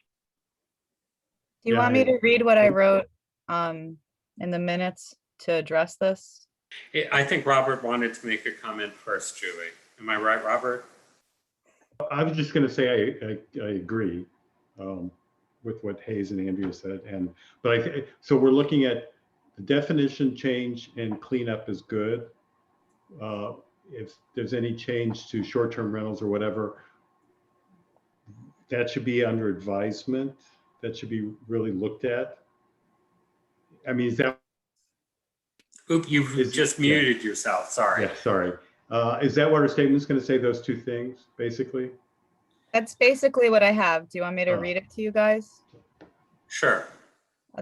Do you want me to read what I wrote in the minutes to address this? I think Robert wanted to make a comment first, Julie. Am I right, Robert? I was just going to say I agree with what Hayes and Andrea said, so we're looking at the definition change and cleanup is good. If there's any change to short-term rentals or whatever, that should be under advisement. That should be really looked at. I mean, is that? Oop, you've just muted yourself. Sorry. Yeah, sorry. Is that what our statement is going to say? Those two things, basically. That's basically what I have. Do you want me to read it to you guys? Sure.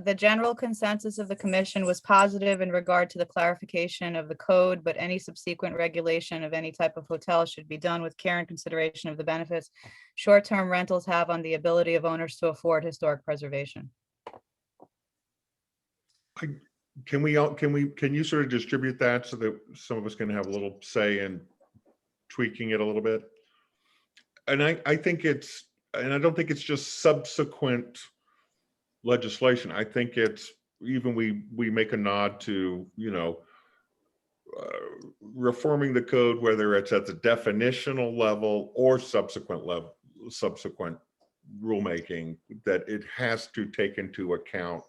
The general consensus of the commission was positive in regard to the clarification of the code, but any subsequent regulation of any type of hotel should be done with care and consideration of the benefits short-term rentals have on the ability of owners to afford historic preservation. Can you sort of distribute that so that some of us can have a little say in tweaking it a little bit? And I think and I don't think it's just subsequent legislation. I think it's even we make a nod to, reforming the code, whether it's at the definitional level or subsequent rulemaking, that it has to take into account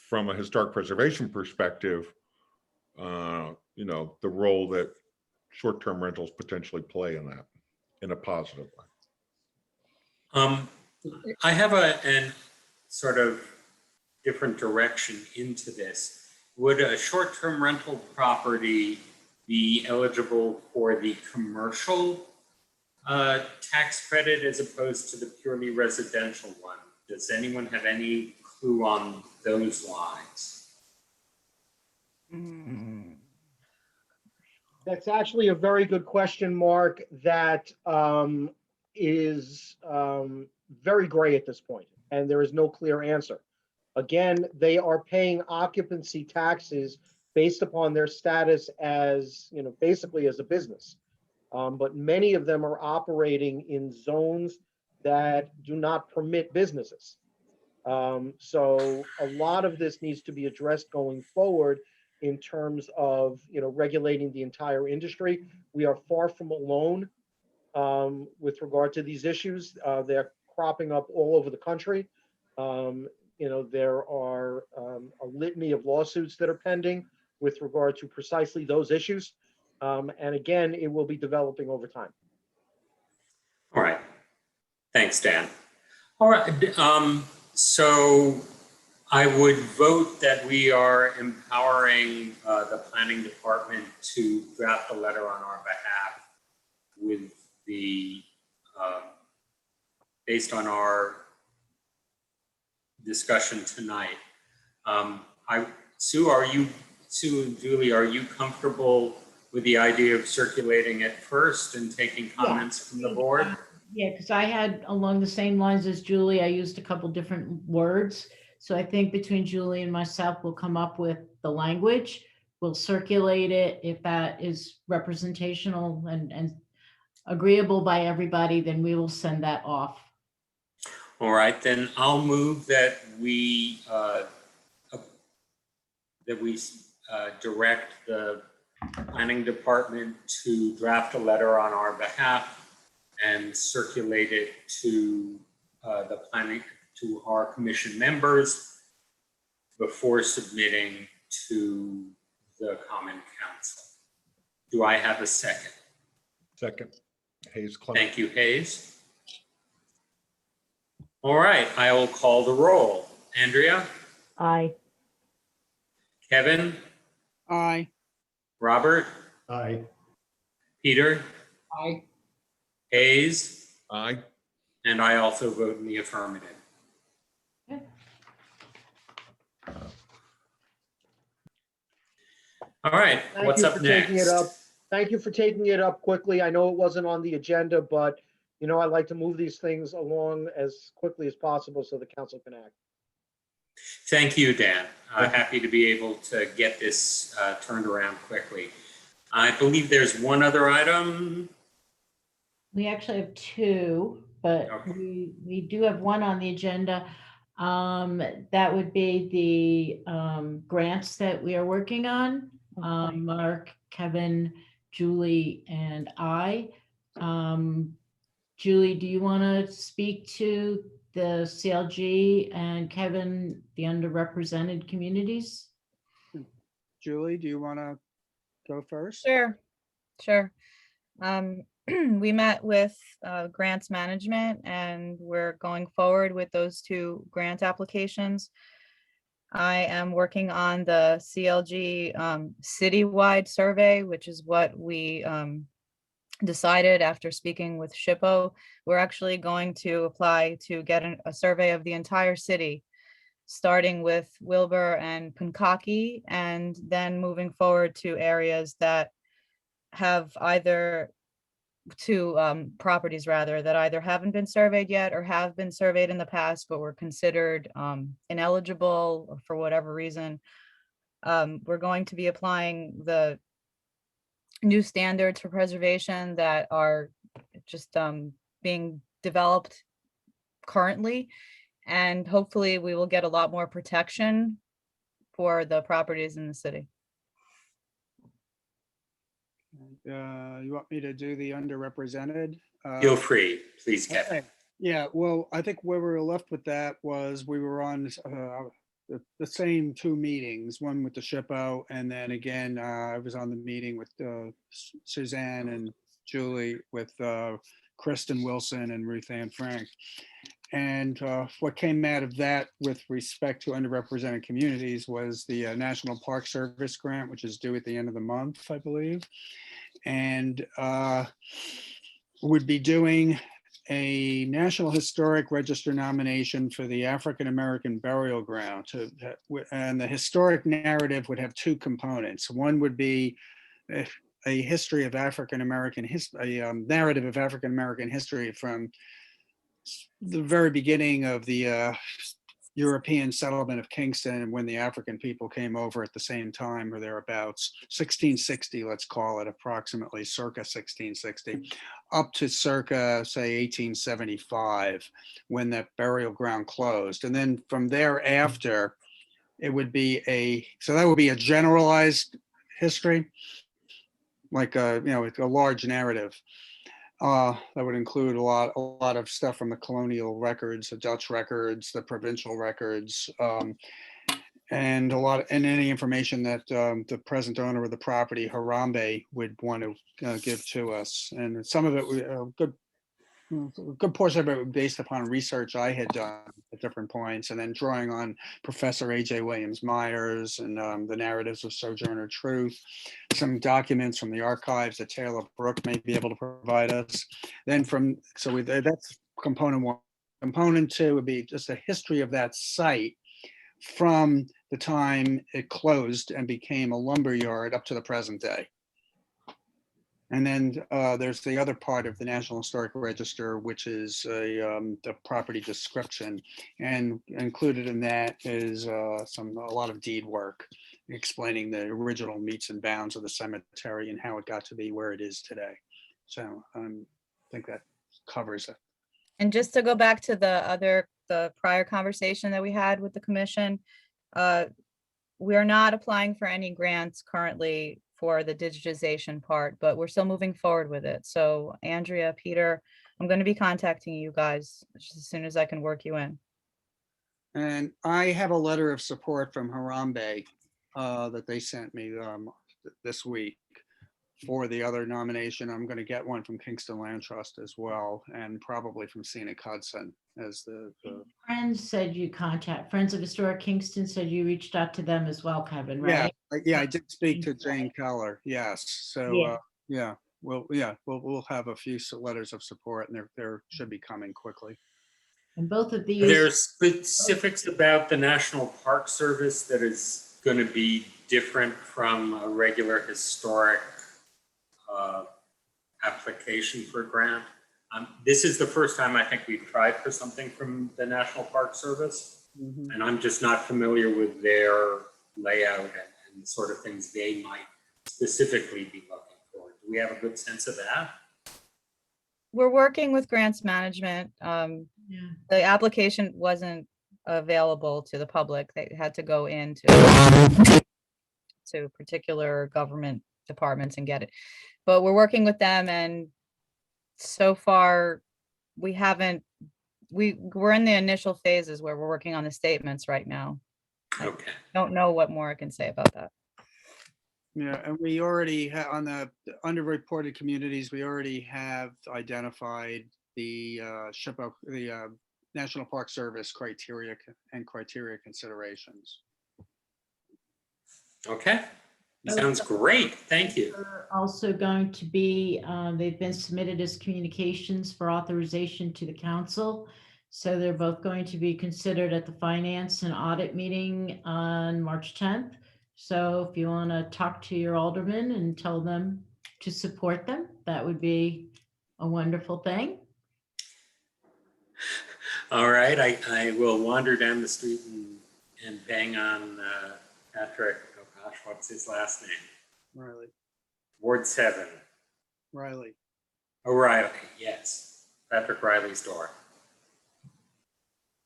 from a historic preservation perspective, the role that short-term rentals potentially play in that in a positive way. I have an sort of different direction into this. Would a short-term rental property be eligible for the commercial tax credit as opposed to the purely residential one? Does anyone have any clue on those lines? That's actually a very good question, Mark, that is very gray at this point, and there is no clear answer. Again, they are paying occupancy taxes based upon their status as, basically as a business. But many of them are operating in zones that do not permit businesses. So a lot of this needs to be addressed going forward in terms of, regulating the entire industry. We are far from alone with regard to these issues. They're cropping up all over the country. There are a litany of lawsuits that are pending with regard to precisely those issues. And again, it will be developing over time. All right. Thanks, Dan. All right. So I would vote that we are empowering the planning department to draft a letter on our behalf with the, based on our discussion tonight. Sue and Julie, are you comfortable with the idea of circulating it first and taking comments from the board? Yeah, because I had along the same lines as Julie, I used a couple different words. So I think between Julie and myself, we'll come up with the language. We'll circulate it. If that is representational and agreeable by everybody, then we will send that off. All right, then I'll move that we direct the planning department to draft a letter on our behalf and circulate it to to our commission members before submitting to the Common Council. Do I have a second? Second, Hayes Clement. Thank you, Hayes. All right, I will call the roll. Andrea? Aye. Kevin? Aye. Robert? Aye. Peter? Aye. Hayes? Aye. And I also vote in the affirmative. All right, what's up next? Thank you for taking it up quickly. I know it wasn't on the agenda, but I like to move these things along as quickly as possible so the council can act. Thank you, Dan. Happy to be able to get this turned around quickly. I believe there's one other item. We actually have two, but Okay. we do have one on the agenda. That would be the grants that we are working on. Mark, Kevin, Julie, and I. Julie, do you want to speak to the CLG and Kevin, the underrepresented communities? Julie, do you want to go first? Sure, sure. We met with grants management and we're going forward with those 2 grant applications. I am working on the CLG citywide survey, which is what we decided after speaking with SHPO. We're actually going to apply to get a survey of the entire city, starting with Wilbur and Pankaki, and then moving forward to areas that have either properties rather that either haven't been surveyed yet or have been surveyed in the past but were considered ineligible for whatever reason. We're going to be applying the new standards for preservation that are just being developed currently, and hopefully we will get a lot more protection for the properties in the city. You want me to do the underrepresented? Feel free, please, Kevin. Okay. Yeah, well, I think where we were left with that was we were on the same 2 meetings, one with the SHPO, and then again, I was on the meeting with Suzanne and Julie with Kristen Wilson and Ruth Ann Frank. And what came out of that with respect to underrepresented communities was the National Park Service grant, which is due at the end of the month, I believe. And would be doing a National Historic Register nomination for the African American burial ground. And the historic narrative would have 2 components. One would be a history of African American history, a narrative of African American history from the very beginning of the European settlement of Kingston and when the African people came over at the same time or thereabouts, 1660, let's call it, approximately circa 1660, up to circa, say, 1875, when that burial ground closed. And then from thereafter, it would be so that would be a generalized history, like a large narrative. That would include a lot of stuff from the colonial records, the Dutch records, the provincial records, and any information that the present owner of the property, Harambe, would want to give to us. And some of it, a good portion of it was based upon research I had done at different points, and then drawing on Professor A.J. Williams Myers and the narratives of Sojourner Truth, some documents from the archives that Taylor Brook may be able to provide us. Then that's component 1. Component 2 would be just a history of that site from the time it closed and became a lumber yard up to the present day. And then there's the other part of the National Historic Register, which is the property description. And included in that is a lot of deed work explaining the original metes and bounds of the cemetery and how it got to be where it is today. So I think that covers it. And just to go back to the prior conversation that we had with the commission, we are not applying for any grants currently for the digitization part, but we're still moving forward with it. So Andrea, Peter, I'm going to be contacting you guys as soon as I can work you in. And I have a letter of support from Harambe that they sent me this week for the other nomination. I'm going to get one from Kingston Land Trust as well, and probably from Scenic Hudson as the Friends of Historic Kingston said you reached out to them as well, Kevin, right? Yeah, I did speak to Jane Keller. Yes. So we'll have a few letters of support, and they should be coming quickly. And both of these. There's specifics about the National Park Service that is going to be different from a regular historic application for a grant. This is the first time I think we've tried for something from the National Park Service, and I'm just not familiar with their layout and the sort of things they might specifically be looking for. Do we have a good sense of that? We're working with grants management. The application wasn't available to the public. They had to go into particular government departments and get it. But we're working with them, and so far we haven't, we're in the initial phases where we're working on the statements right now. Okay. Don't know what more I can say about that. Yeah, and we already on the underreported communities, we already have identified the SHPO, the National Park Service criteria and criteria considerations. Okay. Sounds great. Thank you. They're also going to be, they've been submitted as communications for authorization to the council. So they're both going to be considered at the finance and audit meeting on March 10th. So if you want to talk to your alderman and tell them to support them, that would be a wonderful thing. All right, I will wander down the street and bang on Patrick, oh gosh, what's his last name? Riley. Ward 7. Riley. O'Reilly, yes. Patrick Riley's door.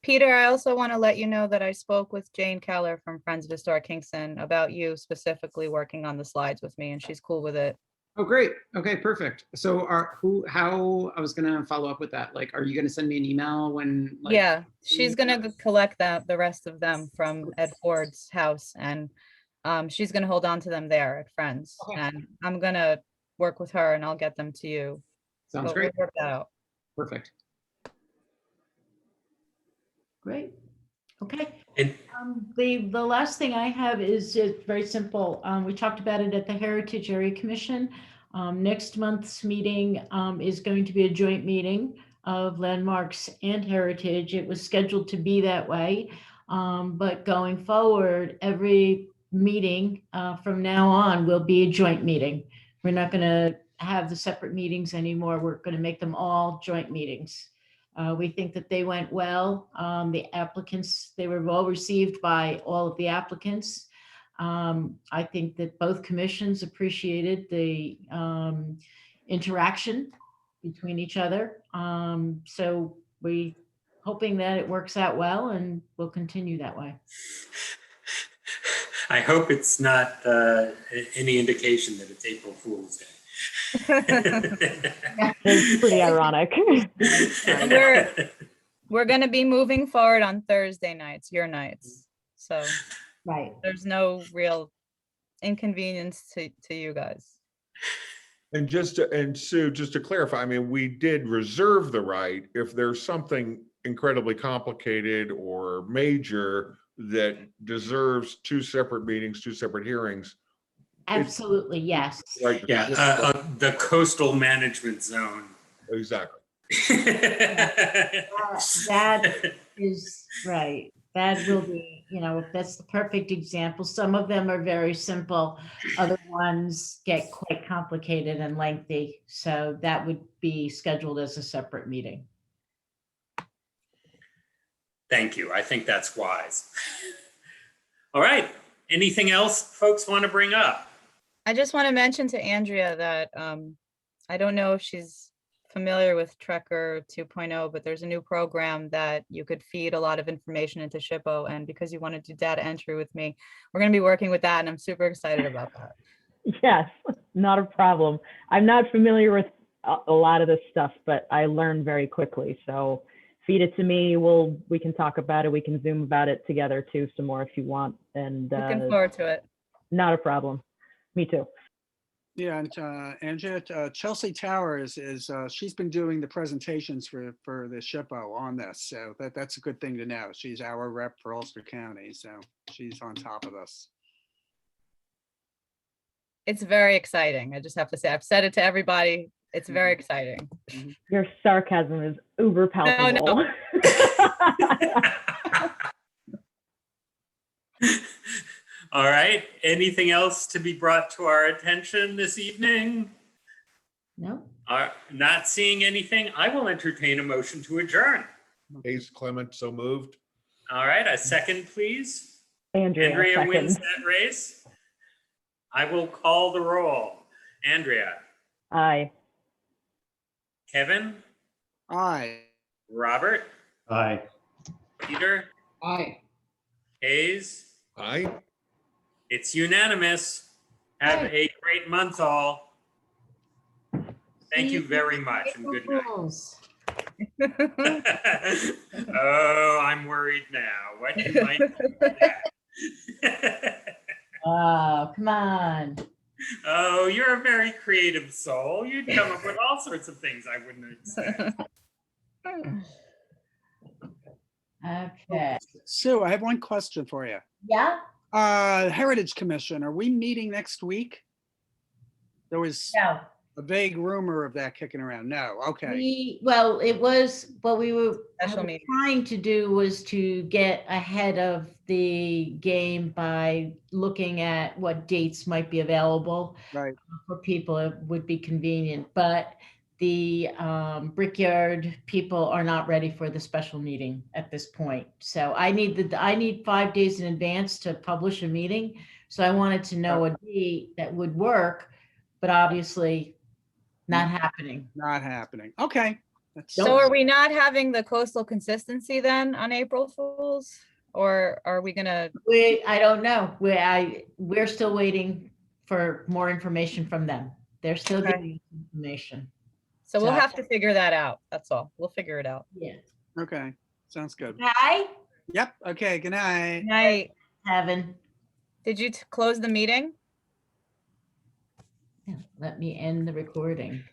Peter, I also want to let you know that I spoke with Jane Keller from Friends of Historic Kingston about you specifically working on the slides with me, and she's cool with it. Oh, great. Okay, perfect. So how, I was gonna follow up with that. Like, are you gonna send me an email when? Like, Yeah, she's gonna collect the rest of them from Ed Ford's house, and she's gonna hold on to them there at Friends. Okay. And I'm gonna work with her and I'll get them to you. Sounds But great. we'll work that out. Perfect. Great. Okay. And The last thing I have is just very simple. We talked about it at the Heritage Area Commission. Next month's meeting is going to be a joint meeting of landmarks and heritage. It was scheduled to be that way. But going forward, every meeting from now on will be a joint meeting. We're not going to have the separate meetings anymore. We're going to make them all joint meetings. We think that they went well. The applicants, they were well received by all of the applicants. I think that both commissions appreciated the interaction between each other. So we hoping that it works out well and will continue that way. I hope it's not any indication that it's April Fool's Day. It's pretty ironic. We're gonna be moving forward on Thursday nights, your nights. So Right. there's no real inconvenience to you guys. And Sue, just to clarify, I mean, we did reserve the right if there's something incredibly complicated or major that deserves two separate meetings, two separate hearings. Absolutely, yes. Right. Yeah, the coastal management zone. Exactly. That is right. That will be, that's the perfect example. Some of them are very simple. Other ones get quite complicated and lengthy. So that would be scheduled as a separate meeting. Thank you. I think that's wise. All right. Anything else folks want to bring up? I just want to mention to Andrea that I don't know if she's familiar with Trekker 2.0, but there's a new program that you could feed a lot of information into SHPO. And because you want to do data entry with me, we're going to be working with that. And I'm super excited about that. Yes, not a problem. I'm not familiar with a lot of this stuff, but I learn very quickly. So feed it to me. We can talk about it. We can Zoom about it together too, some more if you want. And Looking forward to it. Not a problem. Me too. Yeah, and Andrea, Chelsea Towers she's been doing the presentations for the SHPO on this, so that's a good thing to know. She's our rep for Ulster County, so she's on top of this. It's very exciting. I just have to say, I've said it to everybody. It's very exciting. Your sarcasm is uber palpable. No. All right. Anything else to be brought to our attention this evening? No. Not seeing anything, I will entertain a motion to adjourn. Hayes Clement, so moved. All right, a second, please. Andrea wins second. that race. I will call the roll. Andrea. Aye. Kevin. Aye. Robert. Aye. Peter. Aye. Hayes. Aye. It's unanimous. Have a great month, all. Thank you very much and good night. Oh, I'm worried now. What you might do with that? Oh, come on. Oh, you're a very creative soul. You'd come up with all sorts of things I wouldn't expect. Okay. Sue, I have one question for you. Yeah, Heritage Commission, are we meeting next week? There was no. a vague rumor of that kicking around. No, okay. Well, it was, what we were Special meeting. trying to do was to get ahead of the game by looking at what dates might be available Right. for people. It would be convenient, but the Brickyard people are not ready for the special meeting at this point. So I need 5 days in advance to publish a meeting. So I wanted to know a date that would work, but obviously not happening. Not happening. Okay. That's So are we not having the coastal consistency then on April Fools? Or are we gonna, I don't know. We're still waiting for more information from them. They're still Okay. giving us information. so we'll So- have to figure that out. That's all. We'll figure it out. Yeah. Okay. Sounds good. Hi, Yep. Okay. Good night. Night. Kevin. Did you close the meeting? Let me end the recording.